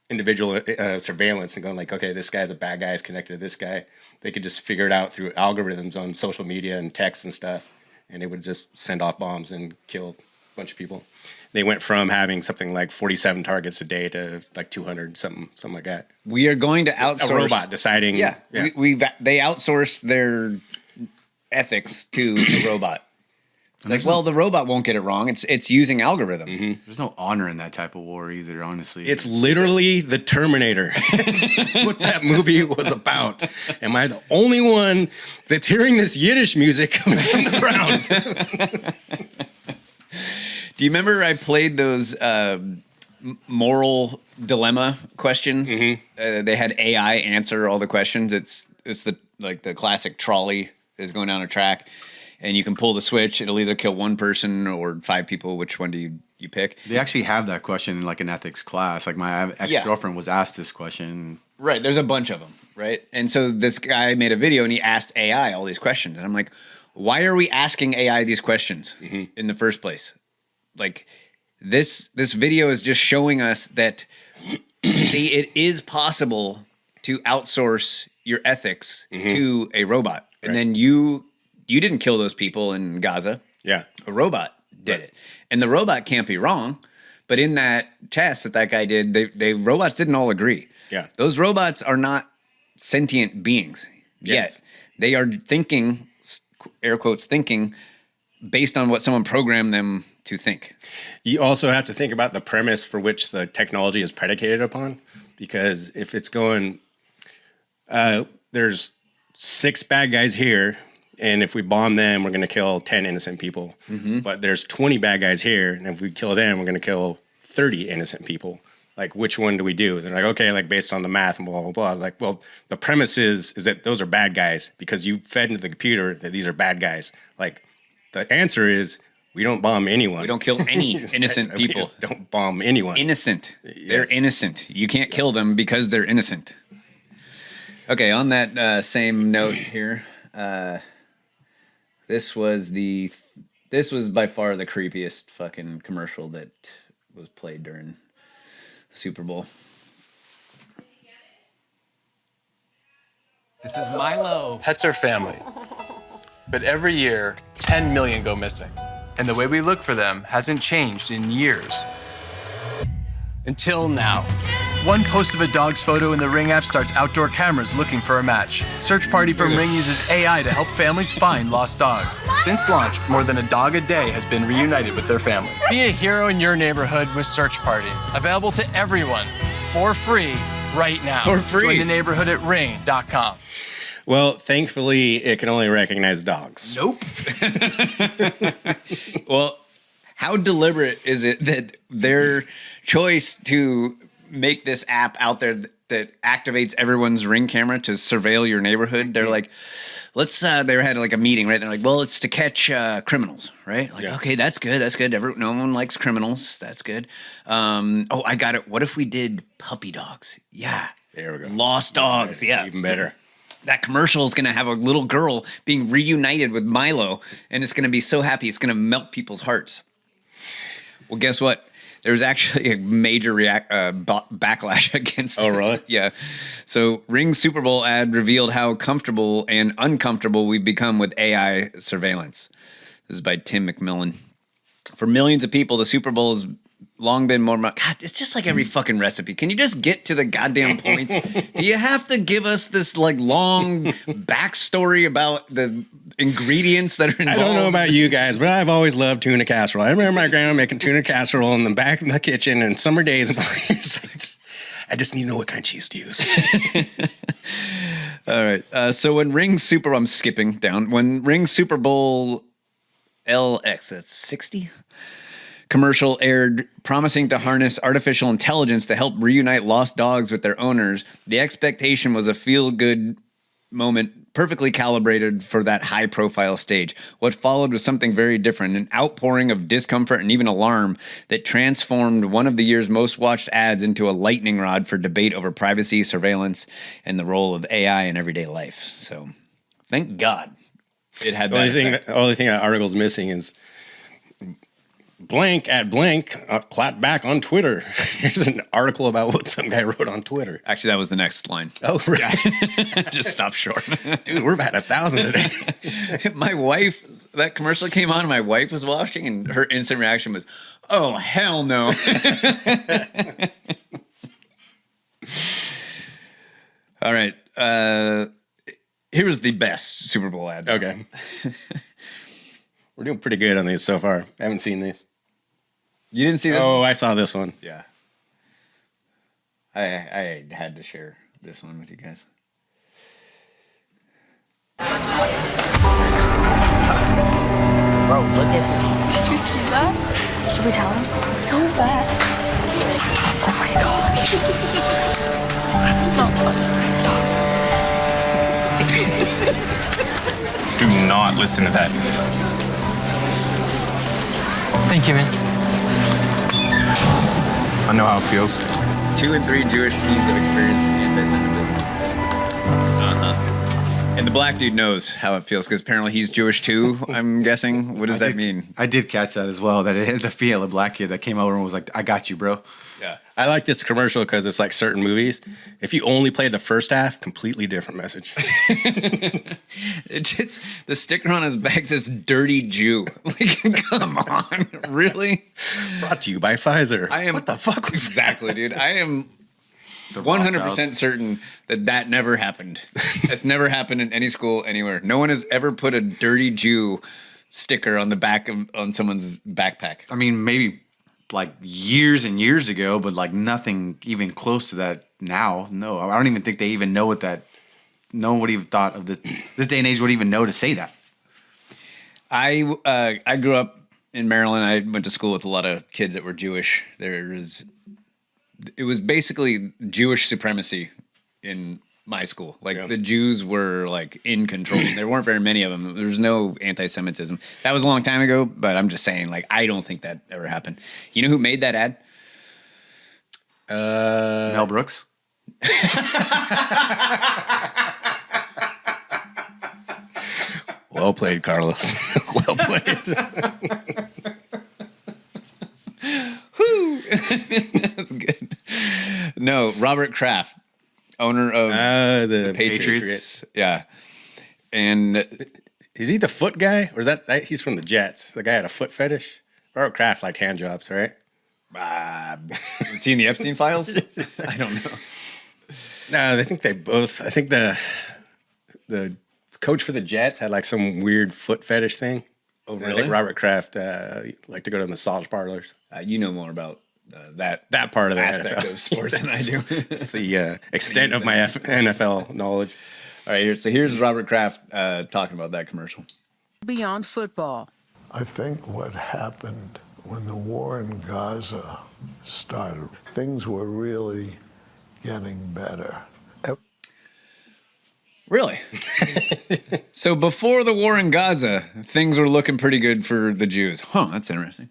individual surveillance and going, like, okay, this guy's a bad guy, is connected to this guy, they could just figure it out through algorithms on social media and texts and stuff, and it would just send off bombs and kill a bunch of people. They went from having something like 47 targets a day to like 200, something like that. We are going to outsource a robot deciding. Yeah. They outsourced their ethics to the robot. It's like, well, the robot won't get it wrong. It's using algorithms. There's no honor in that type of war either, honestly. It's literally the Terminator. That's what that movie was about. Am I the only one that's hearing this Yiddish music coming from the ground? Do you remember I played those moral dilemma questions? They had AI answer all the questions. It's the classic trolley is going down a track, and you can pull the switch. It'll either kill one person or 5 people. Which one do you pick? They actually have that question in like an ethics class. Like my ex-girlfriend was asked this question. Right. There's a bunch of them. Right. And so this guy made a video and he asked AI all these questions. And I'm like, why are we asking AI these questions in the first place? Like, This video is just showing us that, see, it is possible to outsource your ethics to a robot. And then you didn't kill those people in Gaza. Yeah. A robot did it. And the robot can't be wrong. But in that test that guy did, they robots didn't all agree. Yeah. Those robots are not sentient beings yet. They are thinking, air quotes, thinking based on what someone programmed them to think. You also have to think about the premise for which the technology is predicated upon, because if it's going, there's 6 bad guys here, and if we bomb them, we're going to kill 10 innocent people. But there's 20 bad guys here, and if we kill them, we're going to kill 30 innocent people. Like, which one do we do? They're like, okay, like based on the math and blah, blah, blah. Like, well, the premise is that those are bad guys because you fed into the computer that these are bad guys. Like, the answer is we don't bomb anyone. We don't kill any innocent people. We don't bomb anyone. Innocent. They're innocent. You can't kill them because they're innocent. Okay, on that same note here, this was by far the creepiest fucking commercial that was played during the Super Bowl. This is Milo. Pets are family. But every year, 10 million go missing. And the way we look for them hasn't changed in years. Until now. One post of a dog's photo in the Ring app starts outdoor cameras looking for a match. Search Party from Ring uses AI to help families find lost dogs. Since launch, more than a dog a day has been reunited with their family. Be a hero in your neighborhood with Search Party. Available to everyone for free right now. For free. Join the neighborhood at ring.com. Well, thankfully, it can only recognize dogs. Nope. Well, how deliberate is it that their choice to make this app out there that activates everyone's Ring camera to surveil your neighborhood? They're like, let's, they had like a meeting, right? They're like, well, it's to catch criminals, right? Like, okay, that's good. That's good. No one likes criminals. That's good. Oh, I got it. What if we did puppy dogs? Yeah. There we go. Lost dogs. Yeah. Even better. That commercial is going to have a little girl being reunited with Milo, and it's going to be so happy. It's going to melt people's hearts. Well, guess what? There's actually a major backlash against Oh, really? Yeah. So Ring's Super Bowl ad revealed how comfortable and uncomfortable we've become with AI surveillance. This is by Tim McMillan. For millions of people, the Super Bowl has long been more... God, it's just like every fucking recipe. Can you just get to the goddamn point? Do you have to give us this like long backstory about the ingredients that are involved? I don't know about you guys, but I've always loved tuna casserole. I remember my grandma making tuna casserole in the back of the kitchen in summer days. I just need to know what kind of cheese to use. All right. So when Ring Super... I'm skipping down. When Ring Super Bowl LX, that's 60? Commercial aired promising to harness artificial intelligence to help reunite lost dogs with their owners, the expectation was a feel-good moment perfectly calibrated for that high-profile stage. What followed was something very different, an outpouring of discomfort and even alarm that transformed one of the year's most watched ads into a lightning rod for debate over privacy, surveillance, and the role of AI in everyday life. So, thank God it had that effect. The only thing that article's missing is blank at blank clapped back on Twitter. Here's an article about what some guy wrote on Twitter. Actually, that was the next line. Oh, right. Yeah. Just stop short. Dude, we're about 1,000 today. My wife, that commercial came on, my wife was watching, and her instant reaction was, oh, hell no. All right. Here was the best Super Bowl ad. Okay. We're doing pretty good on these so far. I haven't seen these. You didn't see this one? Oh, I saw this one. Yeah. I had to share this one with you guys. Bro, look at this. Did you see that? Should we tell him? So bad. Oh my gosh. That's not funny. Stop. Do not listen to that. Thank you, man. I know how it feels. 2 in 3 Jewish teens have experienced anti-Semitism. And the black dude knows how it feels because apparently he's Jewish too, I'm guessing. What does that mean? I did catch that as well, that it had to feel a black kid that came over and was like, I got you, bro. Yeah. I like this commercial because it's like certain movies. If you only play the first half, completely different message. It just, the sticker on his back says dirty Jew. Like, come on. Really? Brought to you by Pfizer. What the fuck was exactly, dude? I am 100% certain that never happened. That's never happened in any school anywhere. No one has ever put a dirty Jew sticker on the back of on someone's backpack. I mean, maybe like years and years ago, but like nothing even close to that now. No, I don't even think they even know what that. No one would even thought of this day and age would even know to say that. I grew up in Maryland. I went to school with a lot of kids that were Jewish. It was basically Jewish supremacy in my school. Like the Jews were like in control. There weren't very many of them. There was no anti-Semitism. That was a long time ago, but I'm just saying, like, I don't think that ever happened. You know who made that ad? Mel Brooks. Well played, Carlos. Well played. That's good. No, Robert Kraft, owner of the Patriots. Yeah. And is he the foot guy? Or is that he's from the Jets? The guy had a foot fetish? Robert Kraft liked hand jobs, right? Seen the Epstein files? I don't know. No, I think they both. I think the coach for the Jets had like some weird foot fetish thing. Oh, really? I think Robert Kraft liked to go to massage parlors. You know more about that part of the aspect NFL of sports than I do. It's the extent of my NFL knowledge. All right, here's Robert Kraft talking about that commercial. Beyond football. I think what happened when the war in Gaza started, things were really getting better. Really? So before the war in Gaza, things were looking pretty good for the Jews. Huh, that's interesting.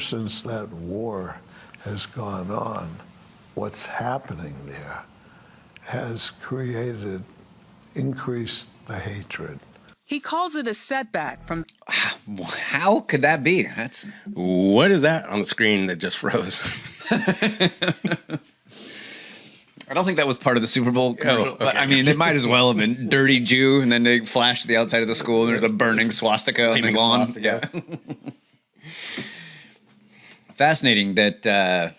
Since that war has gone on, what's happening there has increased the hatred. He calls it a setback from... How could that be? What is that on the screen that just froze? I don't think that was part of the Super Bowl commercial. Okay. But, I mean, it might as well have been dirty Jew, and then they flash the outside of the school, and there's a burning swastika on the lawn. Yeah. Fascinating that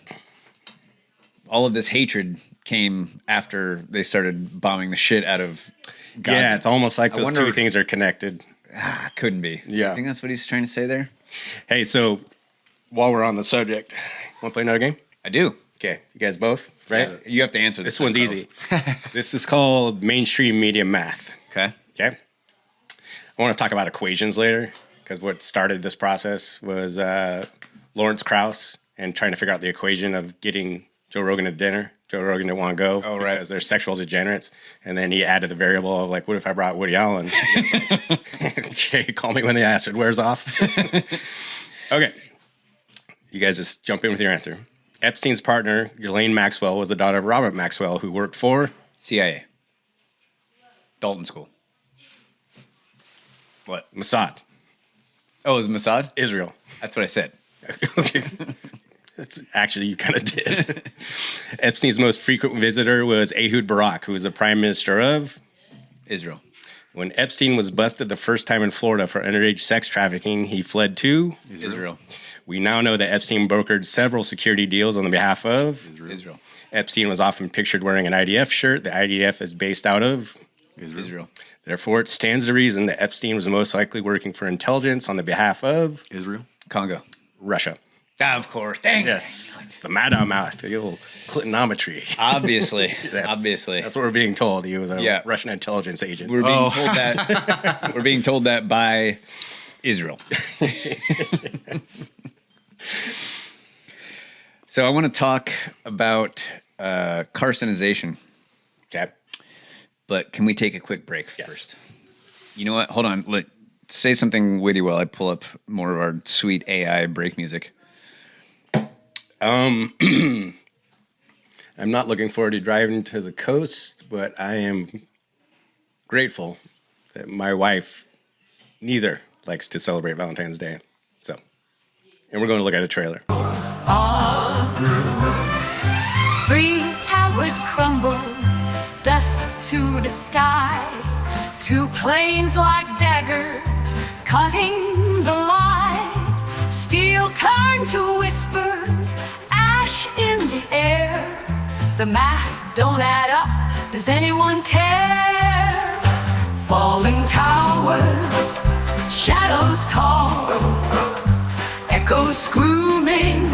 all of this hatred came after they started bombing the shit out of Gaza. Yeah, it's almost like those two things are connected. Couldn't be. Yeah. I think that's what he's trying to say there. Hey, so while we're on the subject, want to play another game? I do. Okay, you guys both, right? Yeah, you have to answer this. This one's easy. This is called mainstream media math. Okay. I want to talk about equations later because what started this process was Lawrence Krauss and trying to figure out the equation of getting Joe Rogan to dinner. Joe Rogan didn't want to go because they're sexual degenerates. And then he added the variable of like, what if I brought Woody Allen? Okay, call me when the acid wears off. Okay. You guys just jump in with your answer. Epstein's partner, Ghislaine Maxwell, was the daughter of Robert Maxwell, who worked for CIA. Dalton School. What? Mossad. Oh, it was Mossad? Israel. That's what I said. Okay. That's actually, you kind of did. Epstein's most frequent visitor was Ehud Barak, who was the prime minister of Israel. When Epstein was busted the first time in Florida for underage sex trafficking, he fled to Israel. We now know that Epstein brokered several security deals on the behalf of Israel. Epstein was often pictured wearing an IDF shirt. The IDF is based out of Israel. Therefore, it stands to reason that Epstein was most likely working for intelligence on the behalf of Israel. Congo. Russia. Of course. Dang. Yes. It's the Madam Mouth, the old Clintonometry. Obviously. Obviously. That's what we're being told. He was a Russian intelligence agent. We're being told that. We're being told that by Israel. So I want to talk about carcinization. Okay. But can we take a quick break first? You know what? Hold on. Say something witty while I pull up more of our sweet AI break music. I'm not looking forward to driving to the coast, but I am grateful that my wife neither likes to celebrate Valentine's Day. So, and we're going to look at a trailer. 3 towers crumble, dust to the sky. 2 planes like daggers, cutting the line. Steel turned to whispers, ash in the air. The math don't add up, does anyone care? Falling towers, shadows tall, echoes screaming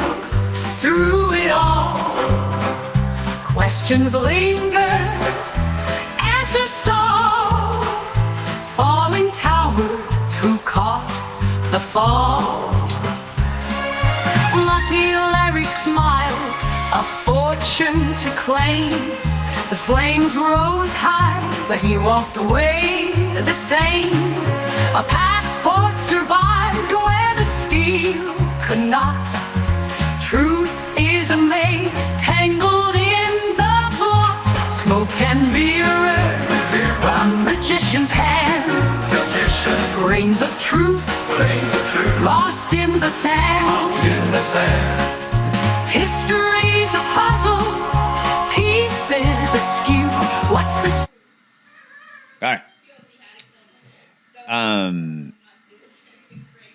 through it all. Questions linger, answers stall. Falling towers, who caught the fall? Lucky Larry smiled, a fortune to claim. The flames rose high, but he walked away the same. A passport survived where the steel could not. Truth is a maze tangled in the plot. Smoke can be erased, a magician's hand. Grains of truth, lost in the sand. History's a puzzle, pieces askew. What's the... All right.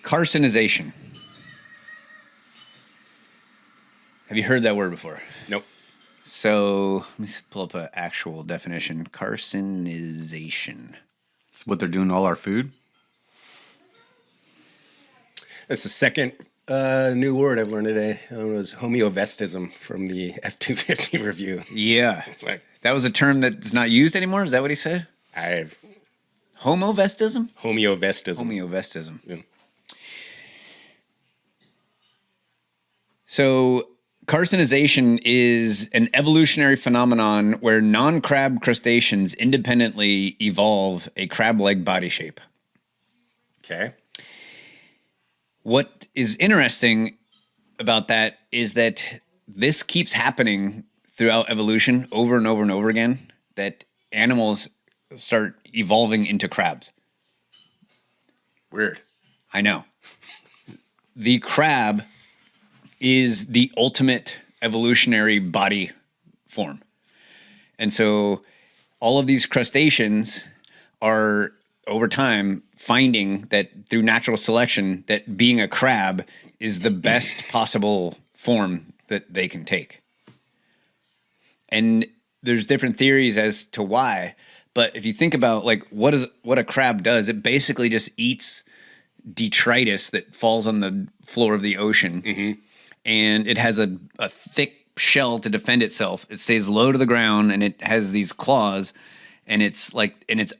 Carcinization. Have you heard that word before? Nope. So let me pull up an actual definition. Carcinization. It's what they're doing to all our food. That's the second new word I've learned today. It was Homeovestism from the F-250 review. Yeah. That was a term that's not used anymore? Is that what he said? Homeovestism? Homeovestism. Homeovestism. Yeah. So carcinization is an evolutionary phenomenon where non-crab crustaceans independently evolve a crab-like body shape. Okay. What is interesting about that is that this keeps happening throughout evolution over and over and over again, that animals start evolving into crabs. Weird. I know. The crab is the ultimate evolutionary body form. And so all of these crustaceans are, over time, finding that through natural selection that being a crab is the best possible form that they can take. And there's different theories as to why, but if you think about like what a crab does, it basically just eats detritus that falls on the floor of the ocean. Mm-hmm. And it has a thick shell to defend itself. It stays low to the ground, and it has these claws, and it's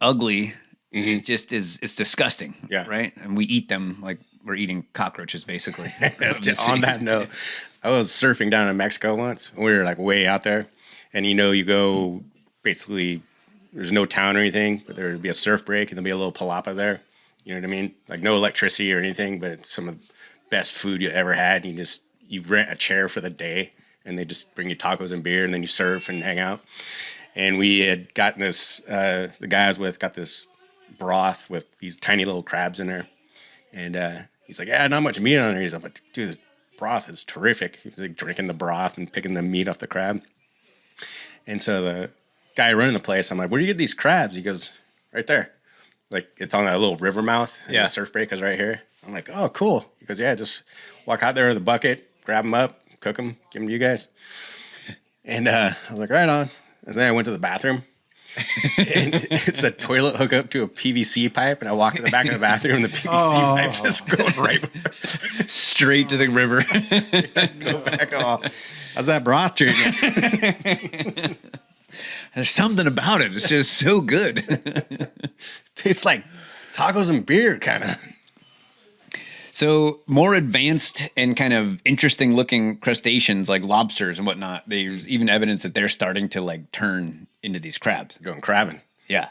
ugly. Mm-hmm. It just is. It's disgusting. Yeah. Right. And we eat them like we're eating cockroaches, basically. On that note, I was surfing down in Mexico once. We were like way out there, and you go basically. There's no town or anything, but there would be a surf break, and there'll be a little palapa there. You know what I mean? Like no electricity or anything, but it's some of the best food you ever had. You rent a chair for the day, and they just bring you tacos and beer, and then you surf and hang out. And we had gotten this, the guy I was with got this broth with these tiny little crabs in there. And he's like, yeah, not much meat on there. He's like, dude, this broth is terrific. He was like drinking the broth and picking the meat off the crab. And so the guy running the place, I'm like, where do you get these crabs? He goes, right there. Like, it's on that little river mouth. And the surf break is right here. I'm like, oh, cool. He goes, yeah, just walk out there with a bucket, grab them up, cook them, give them to you guys. And I was like, right on. And then I went to the bathroom. And it's a toilet hookup to a PVC pipe. And I walk in the back of the bathroom, and the PVC pipe just goes right straight to the river. Go back off. How's that broth treatment? There's something about it. It's just so good. Tastes like tacos and beer, kind of. So more advanced and kind of interesting looking crustaceans like lobsters and whatnot, there's even evidence that they're starting to like turn into these crabs. Going crabbing. Yeah,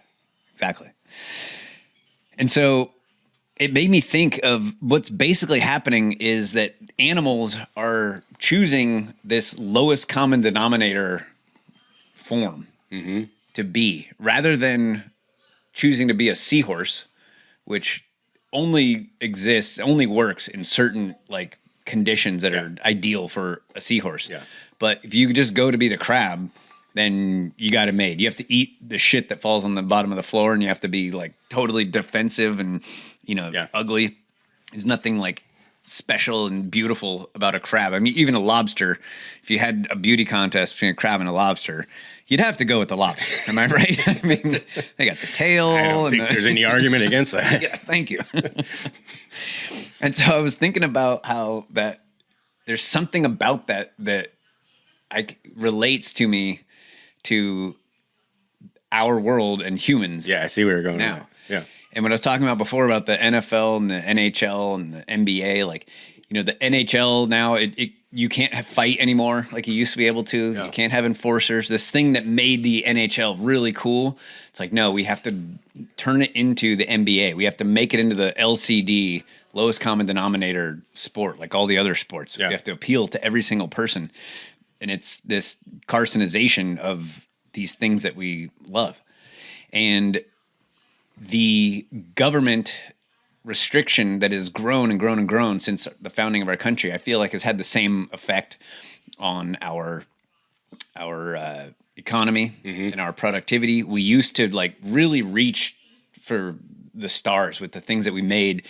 exactly. And so it made me think of what's basically happening is that animals are choosing this lowest common denominator form to be, rather than choosing to be a seahorse, which only works in certain like conditions that are ideal for a seahorse. Yeah. But if you just go to be the crab, then you got it made. You have to eat the shit that falls on the bottom of the floor, and you have to be like totally defensive and, ugly. There's nothing like special and beautiful about a crab. I mean, even a lobster, if you had a beauty contest between a crab and a lobster, you'd have to go with the lobster. Am I right? I mean, they got the tail. I don't think there's any argument against that. Yeah, thank you. And so I was thinking about how that there's something about that relates to me to our world and humans. Yeah, I see where you're going now. Yeah. And what I was talking about before about the NFL and the NHL and the NBA, like, the NHL now, you can't fight anymore like you used to be able to. Yeah. You can't have enforcers. This thing that made the NHL really cool, it's like, no, we have to turn it into the NBA. We have to make it into the LCD, lowest common denominator sport, like all the other sports. Yeah. We have to appeal to every single person. And it's this carcinization of these things that we love. And the government restriction that has grown and grown and grown since the founding of our country, I feel like has had the same effect on our economy and our productivity. We used to like really reach for the stars with the things that we made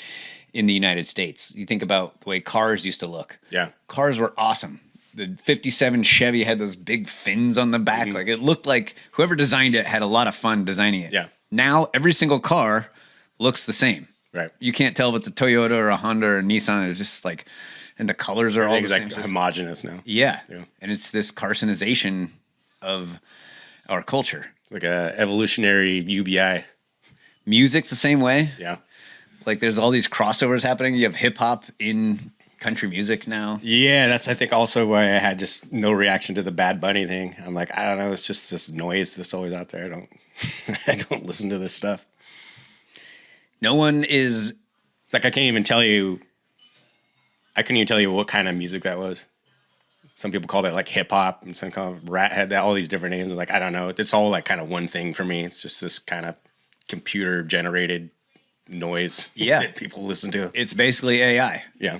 in the United States. You think about the way cars used to look. Yeah. Cars were awesome. The 57 Chevy had those big fins on the back. Like it looked like whoever designed it had a lot of fun designing it. Yeah. Now every single car looks the same. Right. You can't tell if it's a Toyota or a Honda or a Nissan. It's just like, and the colors are all the same. Like homogenous now. Yeah. And it's this carcinization of our culture. It's like a evolutionary UBI. Music's the same way. Yeah. Like there's all these crossovers happening. You have hip hop in country music now. Yeah, that's I think also why I had just no reaction to the Bad Bunny thing. I'm like, I don't know, it's just this noise that's always out there. I don't listen to this stuff. No one is. It's like I couldn't even tell you what kind of music that was. Some people called it like hip hop, and some kind of rat had that all these different names. Like I don't know, it's all like kind of one thing for me. It's just this kind of computer generated noise. That people listen to. It's basically AI. Yeah.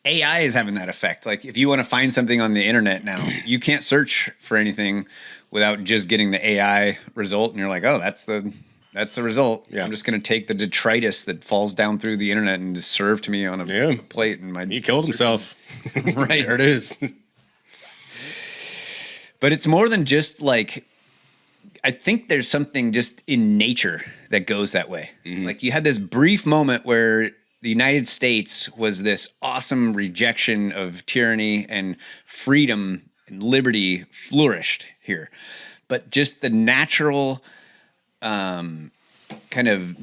AI is having that effect. Like if you want to find something on the internet now, you can't search for anything without just getting the AI result, and you're like, oh, that's the result. Yeah. I'm just going to take the detritus that falls down through the internet and just serve to me on a plate. And he killed himself. Right. There it is. But it's more than just like, I think there's something just in nature that goes that way. Mm-hmm. Like you had this brief moment where the United States was this awesome rejection of tyranny and freedom and liberty flourished here. But just the natural kind of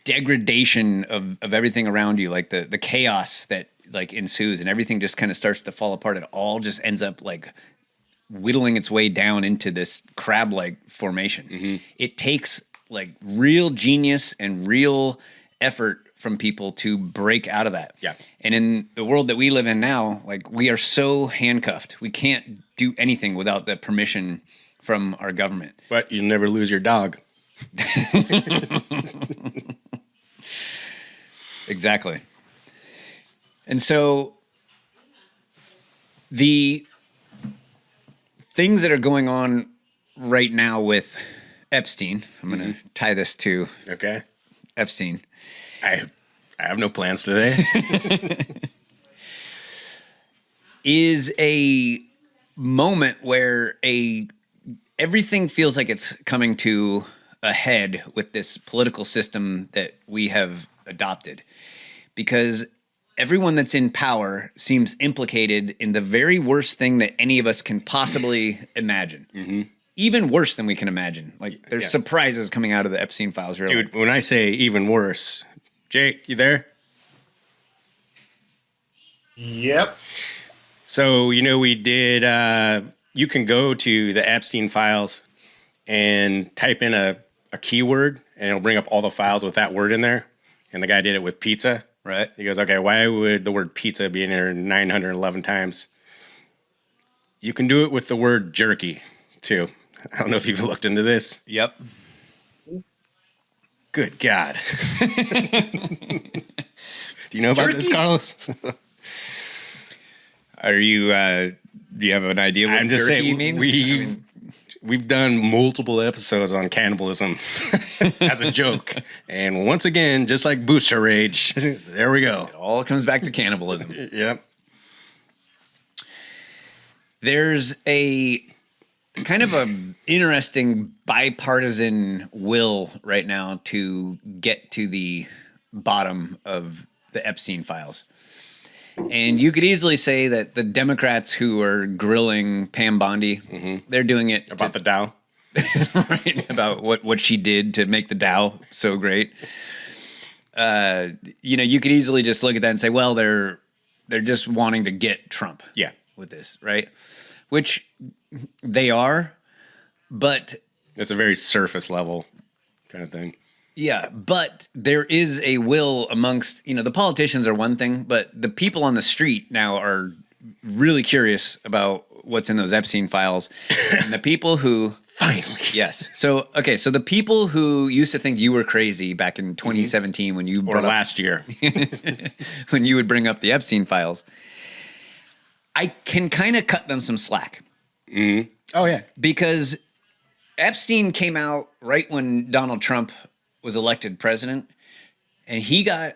degradation of everything around you, like the chaos that like ensues and everything just kind of starts to fall apart. It all just ends up like whittling its way down into this crab-like formation. Mm-hmm. It takes like real genius and real effort from people to break out of that. Yeah. And in the world that we live in now, like we are so handcuffed. We can't do anything without the permission from our government. But you never lose your dog. Exactly. And so the things that are going on right now with Epstein, I'm going to tie this to Epstein. I have no plans today. Is a moment where everything feels like it's coming to a head with this political system that we have adopted, because everyone that's in power seems implicated in the very worst thing that any of us can possibly imagine. Mm-hmm. Even worse than we can imagine. Like there's surprises coming out of the Epstein files. Dude, when I say even worse, Jake, you there? Yep. So, we did, you can go to the Epstein files and type in a keyword and it'll bring up all the files with that word in there. And the guy did it with pizza. Right. He goes, okay, why would the word pizza be in there 911 times? You can do it with the word jerky too. I don't know if you've looked into this. Yep. Good God. Do you know about this, Carlos? Are you? Do you have an idea what I'm just jerky saying, means? We've done multiple episodes on cannibalism as a joke. And once again, just like Booster Rage, there we go. It all comes back to cannibalism. Yep. There's a kind of a interesting bipartisan will right now to get to the bottom of the Epstein files. And you could easily say that the Democrats who are grilling Pam Bondi, they're doing it about the Dow, right? About what she did to make the Dow so great. You could easily just look at that and say, well, they're just wanting to get Trump, with this, right? Which they are, but it's a very surface level kind of thing. Yeah, but there is a will amongst, the politicians are one thing, but the people on the street now are really curious about what's in those Epstein files. And the people who... Finally. Yes. So the people who used to think you were crazy back in 2017 when you... Or last year. when you would bring up the Epstein files, I can kind of cut them some slack. Mm-hmm. Oh, yeah. Because Epstein came out right when Donald Trump was elected president, and he got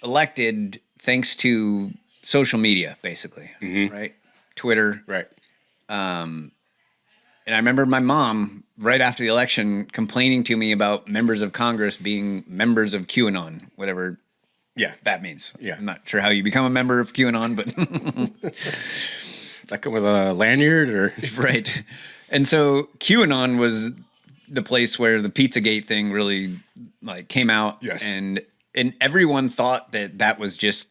elected thanks to social media, basically, right? Twitter. Right. And I remember my mom, right after the election, complaining to me about members of Congress being members of QAnon, whatever that means. Yeah. I'm not sure how you become a member of QAnon, but... Does that come with a lanyard or... Right. And so QAnon was the place where the Pizzagate thing really came out. Yes. And everyone thought that was just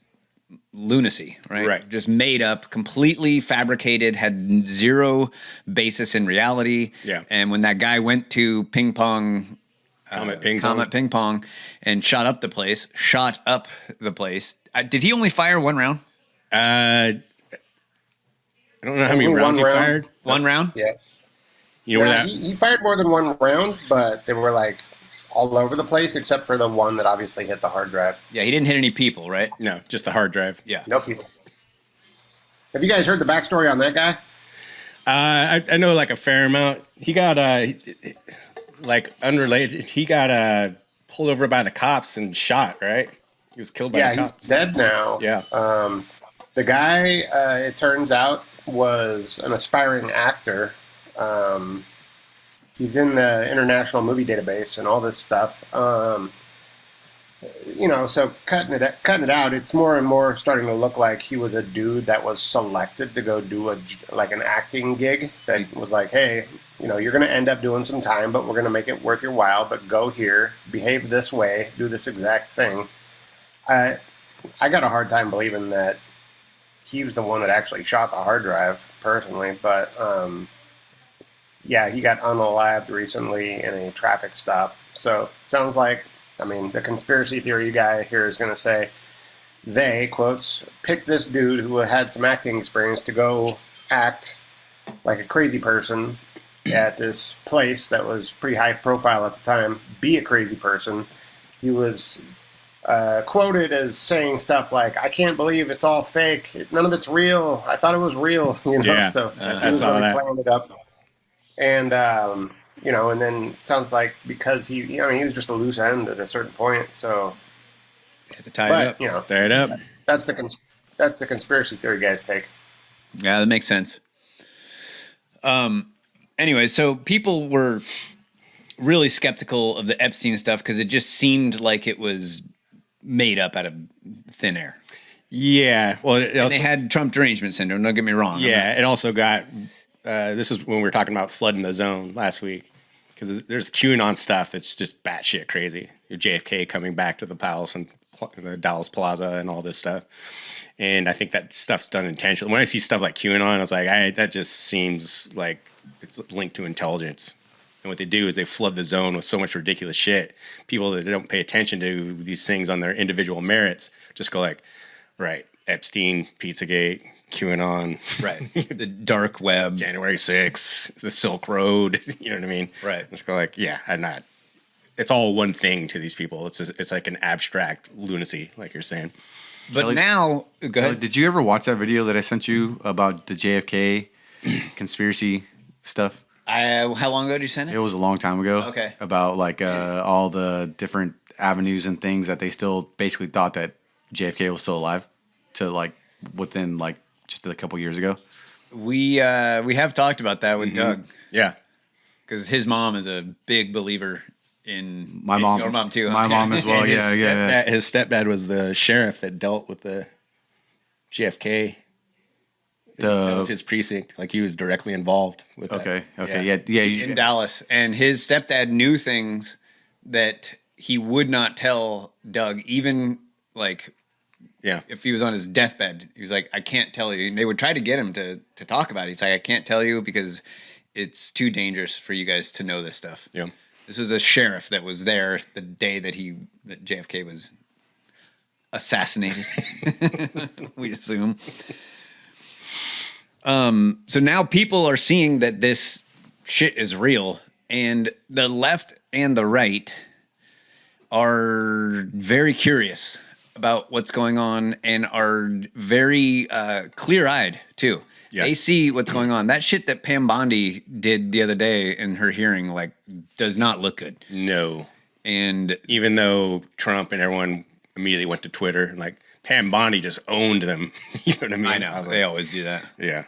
lunacy, right? Right. Just made up, completely fabricated, had zero basis in reality. Yeah. And when that guy went to Comet Ping Pong and shot up the place, did he only fire one round? I don't know how many rounds he fired. One round? Yeah. You know where that... he fired more than one round, but they were all over the place except for the one that obviously hit the hard drive. Yeah, he didn't hit any people, right? No, just the hard drive. Yeah. No people. Have you guys heard the backstory on that guy? I know a fair amount. He got unrelated. He got pulled over by the cops and shot, right? He was killed by a cop. Yeah, he's dead now. Yeah. The guy, it turns out, was an aspiring actor. He's in the International Movie Database and all this stuff. So cutting it out, it's more and more starting to look like he was a dude that was selected to go do an acting gig that was like, hey, you're going to end up doing some time, but we're going to make it worth your while, but go here, behave this way, do this exact thing. I got a hard time believing that he was the one that actually shot the hard drive, personally, but he got unalived recently in a traffic stop. So sounds like, the conspiracy theory guy here is going to say they, quotes, picked this dude who had some acting experience to go act like a crazy person at this place that was pretty high profile at the time, be a crazy person. He was quoted as saying stuff like, I can't believe it's all fake. None of it's real. I thought it was real. Yeah, so I saw that. Playing it up. And, and then it sounds like because he was just a loose end at a certain point. So, tie it up. That's the conspiracy theory guys take. Yeah, that makes sense. Anyway, so people were really skeptical of the Epstein stuff because it just seemed like it was made up out of thin air. Yeah. Well, they had Trump derangement syndrome. Don't get me wrong. Yeah. It also got, this is when we were talking about flooding the zone last week, because there's QAnon stuff that's just batshit crazy. Your JFK coming back to the palace and the Dallas Plaza and all this stuff. And I think that stuff's done intentionally. When I see stuff like QAnon, I was like, that just seems like it's linked to intelligence. And what they do is they flood the zone with so much ridiculous shit. People that don't pay attention to these things on their individual merits just go like, right, Epstein, Pizzagate, QAnon. Right. The dark web. January 6th, the Silk Road. You know what I mean? Right. Just go like, yeah, I'm not. it's all one thing to these people. It's like an abstract lunacy, like you're saying. But Kelly, now, go Kelly, ahead. did you ever watch that video that I sent you about the JFK conspiracy stuff? How long ago did you send it? It was a long time ago. Okay. About like all the different avenues and things that they still basically thought that JFK was still alive to like within like just a couple years ago. We have talked about that with Doug. Yeah. Because his mom is a big believer in My mom. Your mom too. My mom as well. And Yeah. His stepdad was the sheriff that dealt with the JFK. That was his precinct. Like he was directly involved with that. Okay. Yeah. In Dallas. And his stepdad knew things that he would not tell Doug, even like if he was on his deathbed. He was like, I can't tell you. And they would try to get him to talk about it. He's like, I can't tell you because it's too dangerous for you guys to know this stuff. Yeah. This was a sheriff that was there the day that JFK was assassinated. We assume. So now people are seeing that this shit is real, and the left and the right are very curious about what's going on and are very clear-eyed too. Yes. They see what's going on. That shit that Pam Bondi did the other day in her hearing, like, does not look good. No. And even though Trump and everyone immediately went to Twitter and like Pam Bondi just owned them. You know what I mean? I know. They always do that. Yeah.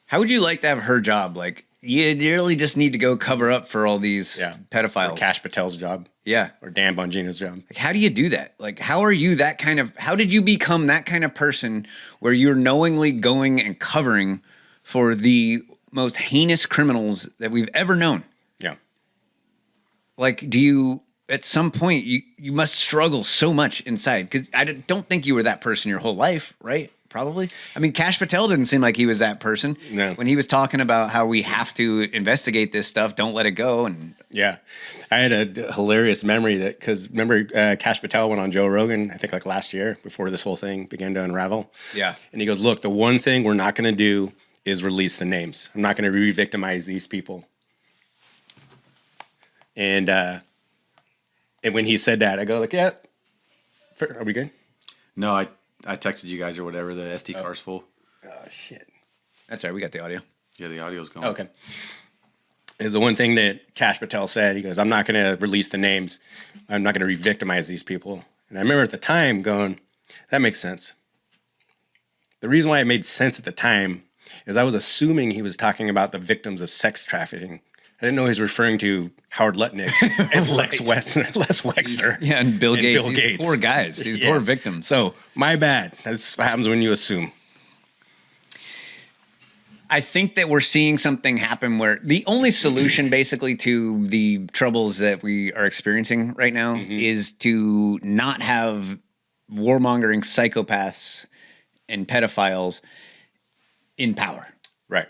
How would you like to have her job? Like, you really just need to go cover up for all these pedophiles. Or Kash Patel's job. Yeah. Or Dan Bongino's job. Like, how do you do that? Like, how are you that kind of, how did you become that kind of person where you're knowingly going and covering for the most heinous criminals that we've ever known? Yeah. Like, do you, at some point, you must struggle so much inside? Because I don't think you were that person your whole life, right? Probably. I mean, Kash Patel didn't seem like he was that person. No. When he was talking about how we have to investigate this stuff, don't let it go. And yeah. I had a hilarious memory that, because remember Kash Patel went on Joe Rogan, I think like last year before this whole thing began to unravel. Yeah. And he goes, look, the one thing we're not going to do is release the names. I'm not going to re-victimize these people. And when he said that, I go like, yeah, are we good? No, I texted you guys or whatever. The SD card's full. Oh, shit. That's right. We got the audio. Yeah, the audio's going. Okay. Is the one thing that Kash Patel said. He goes, I'm not going to release the names. I'm not going to re-victimize these people. And I remember at the time going, that makes sense. The reason why it made sense at the time is I was assuming he was talking about the victims of sex trafficking. I didn't know he was referring to Howard Lutnick and Les Wexner. Yeah, and Bill Gates. Bill These Gates. poor guys. These poor victims. So, my bad. That's what happens when you assume. I think that we're seeing something happen where the only solution basically to the troubles that we are experiencing right now is to not have warmongering psychopaths and pedophiles in power. Right.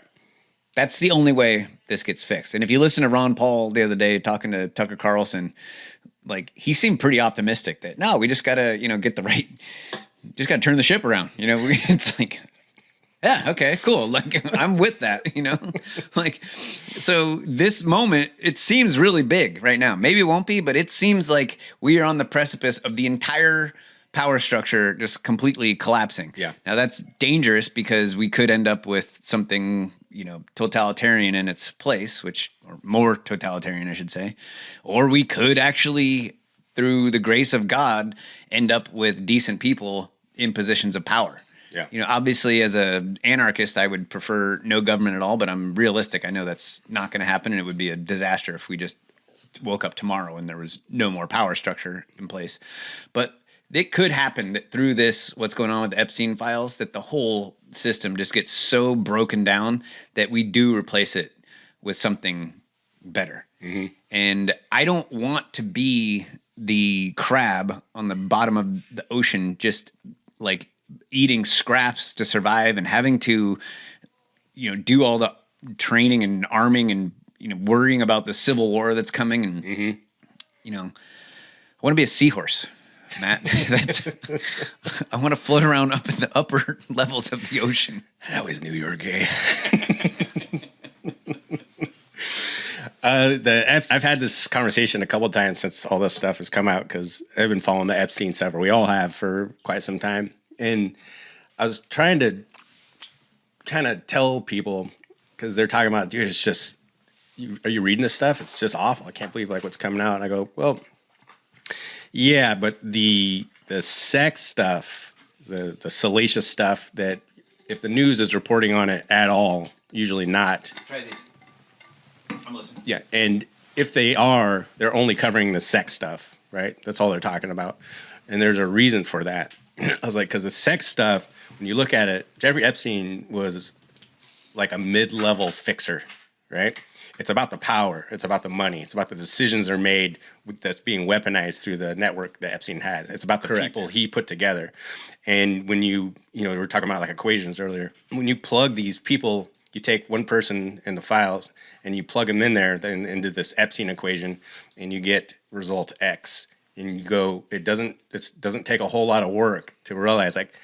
That's the only way this gets fixed. And if you listen to Ron Paul the other day talking to Tucker Carlson, like he seemed pretty optimistic that no, we just gotta, get the right, just gotta turn the ship around. It's like, yeah, okay, cool. Like I'm with that, like, so this moment, it seems really big right now. Maybe it won't be, but it seems like we are on the precipice of the entire power structure just completely collapsing. Yeah. Now that's dangerous because we could end up with something, totalitarian in its place, or more totalitarian, I should say. Or we could actually, through the grace of God, end up with decent people in positions of power. Yeah. Obviously as an anarchist, I would prefer no government at all, but I'm realistic. I know that's not going to happen, and it would be a disaster if we just woke up tomorrow and there was no more power structure in place. But it could happen that through this, what's going on with the Epstein files, that the whole system just gets so broken down that we do replace it with something better. Mm-hmm. And I don't want to be the crab on the bottom of the ocean, just like eating scraps to survive and having to, do all the training and arming and, worrying about the civil war that's coming. And, I want to be a seahorse. Matt, I want to float around up in the upper levels of the ocean. I always knew you were gay. I've had this conversation a couple of times since all this stuff has come out because I've been following the Epstein stuff. We all have for quite some time, and I was trying to kind of tell people because they're talking about, dude, it's just, are you reading this stuff? It's just awful. I can't believe like what's coming out. And I go, well, yeah, but the sex stuff, the salacious stuff that if the news is reporting on it at all, usually not. Try these. I'm listening. Yeah, and if they are, they're only covering the sex stuff, right? That's all they're talking about. And there's a reason for that. I was like, because the sex stuff, when you look at it, Jeffrey Epstein was like a mid-level fixer, right? It's about the power. It's about the money. It's about the decisions that are made that's being weaponized through the network that Epstein had. It's about the people he put together. And when you we were talking about like equations earlier. When you plug these people, you take one person in the files and you plug them in there then into this Epstein equation and you get result X. And you go, it doesn't take a whole lot of work to realize like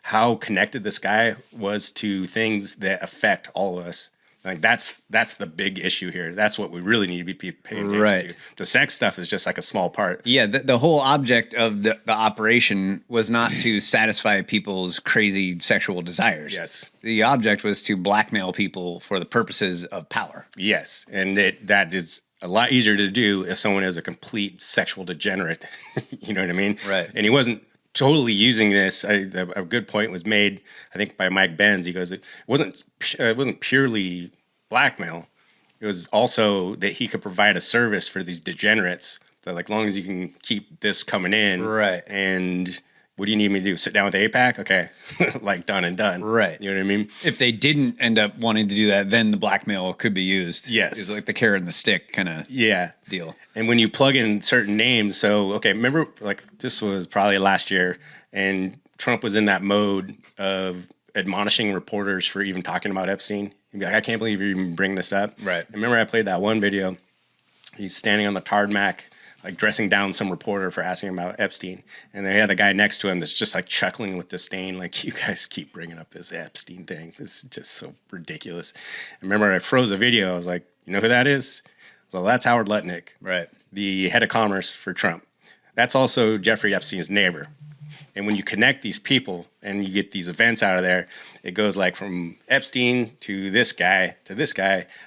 how connected this guy was to things that affect all of us. Like that's the big issue here. That's what we really need to be paying attention to. The sex stuff is just like a small part. Yeah, the whole object of the operation was not to satisfy people's crazy sexual desires. Yes. The object was to blackmail people for the purposes of power. Yes, and that is a lot easier to do if someone is a complete sexual degenerate. You know what I mean? Right. And he wasn't totally using this. A good point was made, I think, by Mike Benz. He goes, it wasn't purely blackmail. It was also that he could provide a service for these degenerates. That like, long as you can keep this coming in, right? And what do you need me to do? Sit down with AIPAC? Okay, like done and done. Right. You know what I mean? If they didn't end up wanting to do that, then the blackmail could be used. Yes. It's like the carrot and the stick kind of deal. And when you plug in certain names, so, okay, remember, like, this was probably last year, and Trump was in that mode of admonishing reporters for even talking about Epstein. He'd be like, I can't believe you even bring this up. Right. And remember I played that one video. He's standing on the tarmac, like dressing down some reporter for asking him about Epstein. And they had the guy next to him that's just like chuckling with disdain, like, you guys keep bringing up this Epstein thing. This is just so ridiculous. And remember I froze the video. I was like, you know who that is? So that's Howard Lutnick, right? The head of commerce for Trump. That's also Jeffrey Epstein's neighbor. And when you connect these people and you get these events out of there, it goes like from Epstein to this guy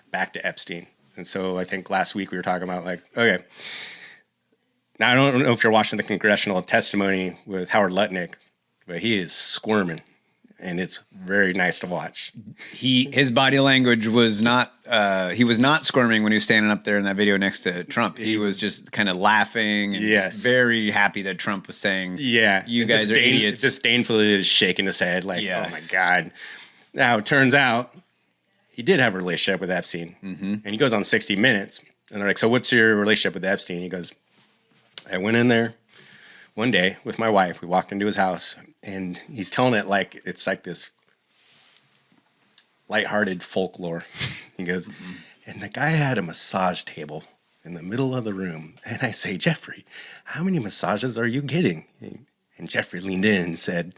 back to Epstein. And so I think last week we were talking about like, okay, now I don't know if you're watching the congressional testimony with Howard Lutnick, but he is squirming. And it's very nice to watch. His body language was not he was not squirming when he was standing up there in that video next to Trump. He was just kind of laughing and just very happy that Trump was saying, yeah, you guys are idiots. Disdainfully shaking his head like, oh my God. Now it turns out he did have a relationship with Epstein. Mm-hmm. And he goes on 60 Minutes and they're like, so what's your relationship with Epstein? He goes, I went in there one day with my wife. We walked into his house and he's telling it like it's like this lighthearted folklore. He goes, and the guy had a massage table in the middle of the room. And I say, Jeffrey, how many massages are you getting? And Jeffrey leaned in and said,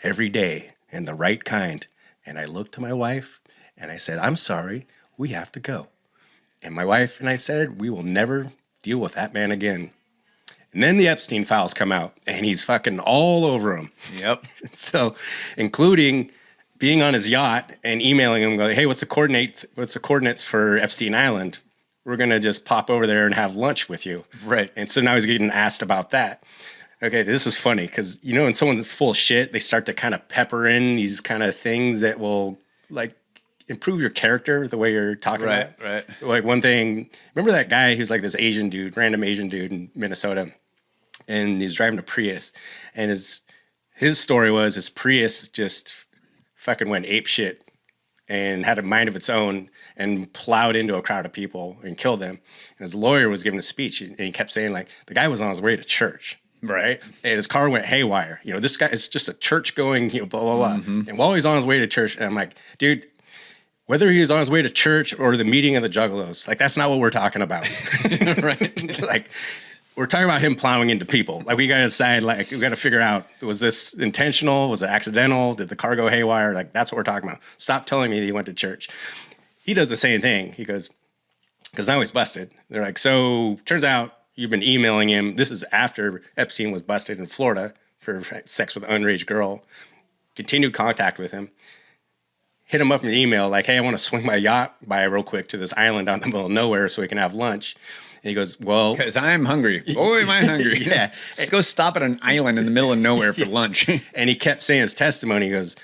every day, and the right kind. And I looked to my wife and I said, I'm sorry, we have to go. And my wife and I said, we will never deal with that man again. And then the Epstein files come out, and he's fucking all over him. Yep. So, including being on his yacht and emailing him, going, "Hey, what's the coordinates? What's the coordinates for Epstein Island? We're gonna just pop over there and have lunch with you." Right. And so now he's getting asked about that. Okay, this is funny because when someone's full of shit, they start to kind of pepper in these kind of things that will like improve your character the way you're talking about. Right. Like one thing, remember that guy who's like this Asian dude, random Asian dude in Minnesota? And he was driving a Prius, and his story was his Prius just fucking went ape shit and had a mind of its own and plowed into a crowd of people and killed them. And his lawyer was giving a speech, and he kept saying like the guy was on his way to church, right? And his car went haywire. This guy is just a church going, blah blah blah. Mm-hmm. And while he's on his way to church, and I'm like, dude, whether he was on his way to church or the meeting of the Juggalos, like that's not what we're talking about, right? Like. We're talking about him plowing into people. Like, we got to decide, like, we got to figure out, was this intentional? Was it accidental? Did the car go haywire? Like, that's what we're talking about. Stop telling me that he went to church. He does the same thing. He goes, because now he's busted. They're like, so turns out you've been emailing him. This is after Epstein was busted in Florida for sex with an underage girl. Continued contact with him. Hit him up in an email like, hey, I want to swing my yacht by real quick to this island out in the middle of nowhere so we can have lunch. And he goes, well, because I'm hungry. Boy, am I hungry. Yeah. Let's go stop at an island in the middle of nowhere for lunch. And he kept saying his testimony. He goes,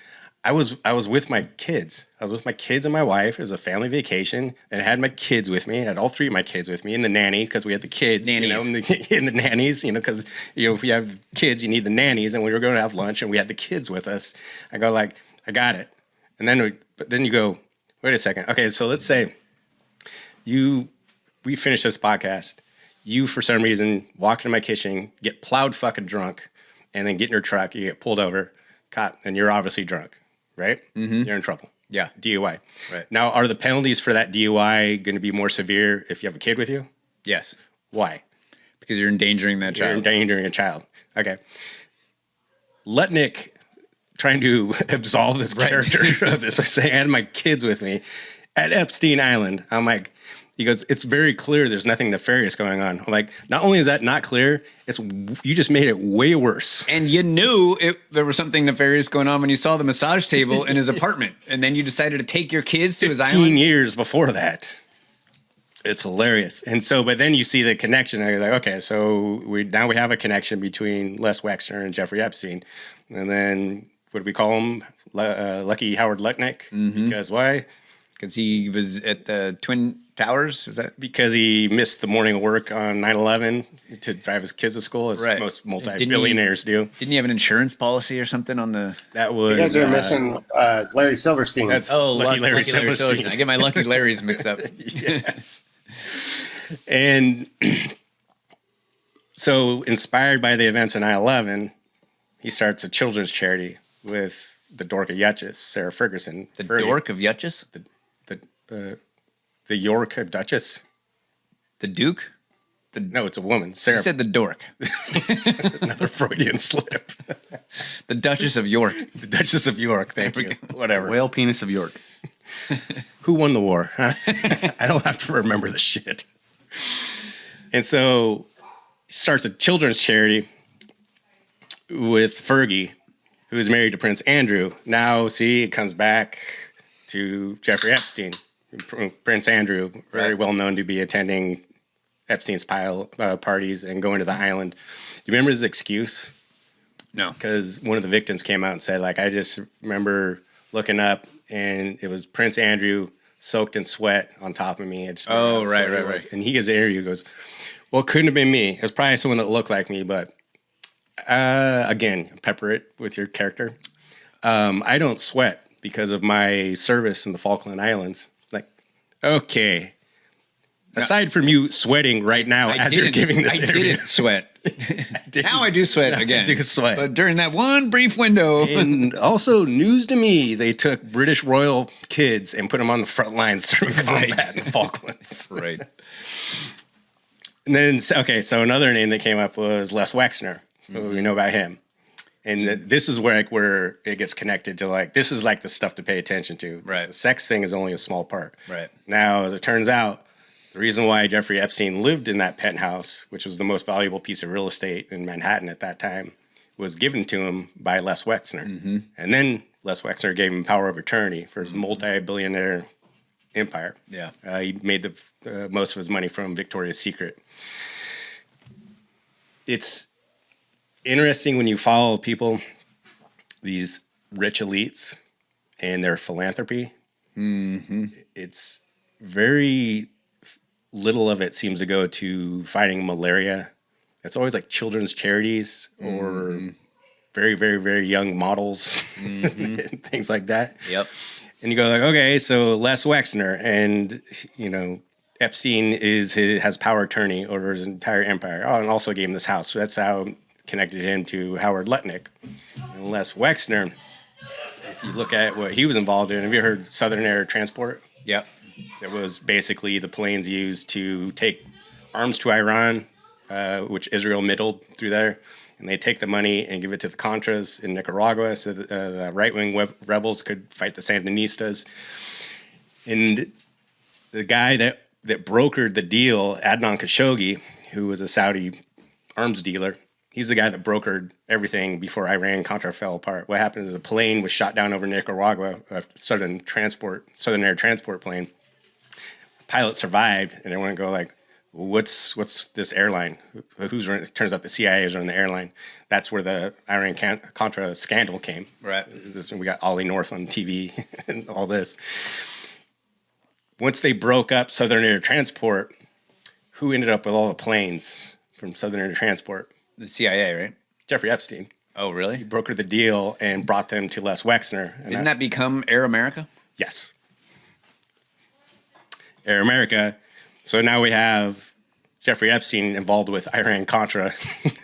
I was with my kids. I was with my kids and my wife. It was a family vacation, and I had my kids with me. I had all 3 of my kids with me, and the nanny, because we had the kids, nannies. and the nannies, because if you have kids, you need the nannies. And we were going to have lunch, and we had the kids with us. I go like, I got it. And then, but then you go, wait a second. Okay, so let's say we finish this podcast. You, for some reason, walk into my kitchen, get plowed fucking drunk, and then get in your truck. You get pulled over, caught, and you're obviously drunk. Right? Mm-hmm. You're in trouble. Yeah. DUI. Right. Now, are the penalties for that DUI going to be more severe if you have a kid with you? Yes. Why? Because you're endangering that child. You're endangering a child. Okay. Lutnick trying to absolve this character of this. Saying I had my kids with me at Epstein Island. I'm like, he goes, it's very clear there's nothing nefarious going on. I'm like, not only is that not clear, you just made it way worse. And you knew there was something nefarious going on when you saw the massage table in his apartment. And then you decided to take your kids to his island. 15 years before that. It's hilarious. And so, but then you see the connection. And you're like, okay, so now we have a connection between Les Wexner and Jeffrey Epstein. And then, what do we call him? Lucky Howard Lutnick. Mm-hmm. Because why? Because he was at the Twin Towers? Is that because he missed the morning of work on 9/11 to drive his kids to school, as most multi-billionaires do? Didn't he have an insurance policy or something on the? That was. You guys are missing Larry Silverstein. That's Lucky Larry Silverstein. I get my Lucky Larrys mixed up. Yes. And so, inspired by the events of 9/11, he starts a children's charity with the Dork of Yutches, Sarah Ferguson. The Dork of Yutches? The York of Duchess. The Duke? No, it's a woman. Sarah. You said the Dork. Another Freudian slip. The Duchess of York. The Duchess of York. Thank you. Whatever. Whale penis of York. Who won the war? Huh? I don't have to remember the shit. And so he starts a children's charity with Fergie, who is married to Prince Andrew. Now, see, it comes back to Jeffrey Epstein. Prince Andrew, very well known to be attending Epstein's parties and going to the island. Do you remember his excuse? No. Because one of the victims came out and said, like, I just remember looking up and it was Prince Andrew soaked in sweat on top of me. Right. And he gives an interview, goes, well, it couldn't have been me. It was probably someone that looked like me, but again, pepper it with your character. I don't sweat because of my service in the Falkland Islands. Okay. Aside from you sweating right now as you're giving this interview. I didn't sweat. Now I do sweat again. I do sweat. But during that one brief window. And also, news to me, they took British royal kids and put them on the front lines during combat in the Falklands. Right. And then, okay, so another name that came up was Les Wexner. Mm-hmm. We know about him. And this is where it gets connected to this is the stuff to pay attention to. Right. The sex thing is only a small part. Right. Now, as it turns out, the reason why Jeffrey Epstein lived in that penthouse, which was the most valuable piece of real estate in Manhattan at that time, was given to him by Les Wexner. Mm-hmm. And then Les Wexner gave him power of attorney for his multi-billionaire empire. Yeah. He made the most of his money from Victoria's Secret. It's interesting when you follow people, these rich elites, and their philanthropy. Mm-hmm. It's very little of it seems to go to fighting malaria. It's always children's charities or very, very, very young models and things like that. Yep. And you go okay, so Les Wexner and, Epstein has power of attorney over his entire empire. Oh, and also gave him this house. So that's how connected him to Howard Lutnick. And Les Wexner, if you look at what he was involved in, have you heard Southern Air Transport? Yep. It was basically the planes used to take arms to Iran, which Israel middled through there. And they take the money and give it to the Contras in Nicaragua so that the right-wing rebels could fight the Sandinistas. And the guy that that brokered the deal, Adnan Khashoggi, who was a Saudi arms dealer, he's the guy that brokered everything before Iran-Contra fell apart. What happened is a plane was shot down over Nicaragua, a Southern Air Transport plane. The pilot survived, and everyone go like, what's this airline? Turns out the CIA is running the airline. That's where the Iran-Contra scandal came. Right. We got Ollie North on TV and all this. Once they broke up Southern Air Transport, who ended up with all the planes from Southern Air Transport? The CIA, right? Jeffrey Epstein. Oh, really? He brokered the deal and brought them to Les Wexner. Didn't that become Air America? Yes. Air America. So now we have Jeffrey Epstein involved with Iran-Contra,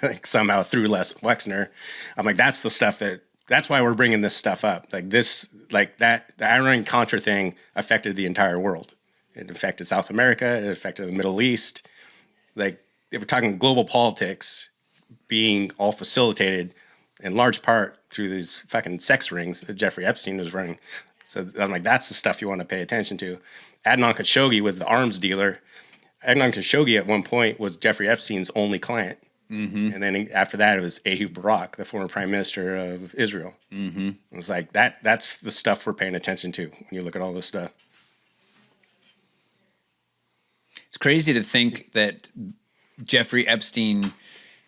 like somehow through Les Wexner. I'm like, that's the stuff that's why we're bringing this stuff up. Like this, like that, the Iran-Contra thing affected the entire world. It affected South America. It affected the Middle East. Like, if we're talking global politics being all facilitated in large part through these fucking sex rings that Jeffrey Epstein was running. So I'm like, that's the stuff you want to pay attention to. Adnan Khashoggi was the arms dealer. Adnan Khashoggi at one point was Jeffrey Epstein's only client. Mm-hmm. And then after that, it was Ehud Barak, the former prime minister of Israel. Mm-hmm. It was like, that's the stuff we're paying attention to when you look at all this stuff. It's crazy to think that Jeffrey Epstein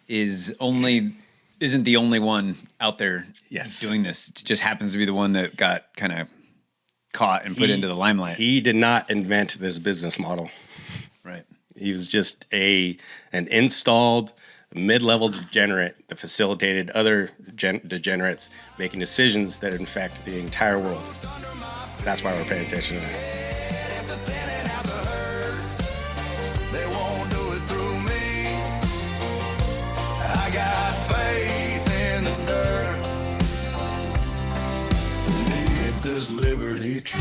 isn't the only one out there doing this. It just happens to be the one that got kind of caught and put into the limelight. He did not invent this business model. Right. He was just an installed mid-level degenerate that facilitated other degenerates making decisions that infect the entire world. That's why we're paying attention to that. This liberty true.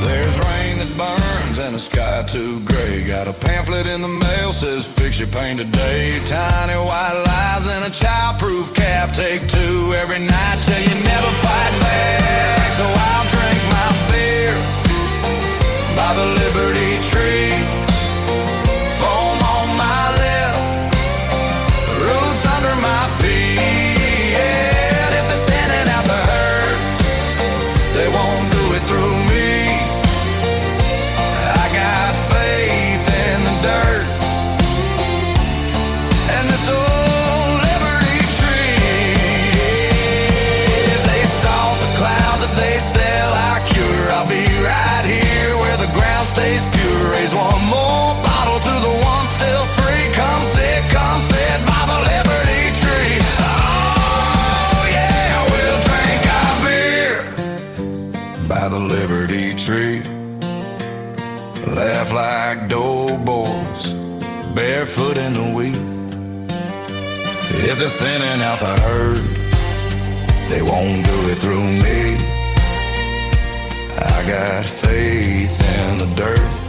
There's rain that burns and a sky too gray. Got a pamphlet in the mail, says fix your pain today. Tiny white lies and a childproof cap. Take two every night till you never fight back. So I'll drink my beer by the Liberty Tree. Foam on my lips, roots under my feet. Yeah, if they're thinning out the hurt, they won't do it through me. I got faith in the dirt and this old Liberty Tree. If they salt the clouds, if they sell our cure, I'll be right here where the ground stays pure. Raise one more bottle to the one still free. Come sit by the Liberty Tree. Oh yeah, we'll drink our beer by the Liberty Tree. Laugh like doughboys, barefoot in the wheat. If they're thinning out the herd, they won't do it through me. I got faith in the dirt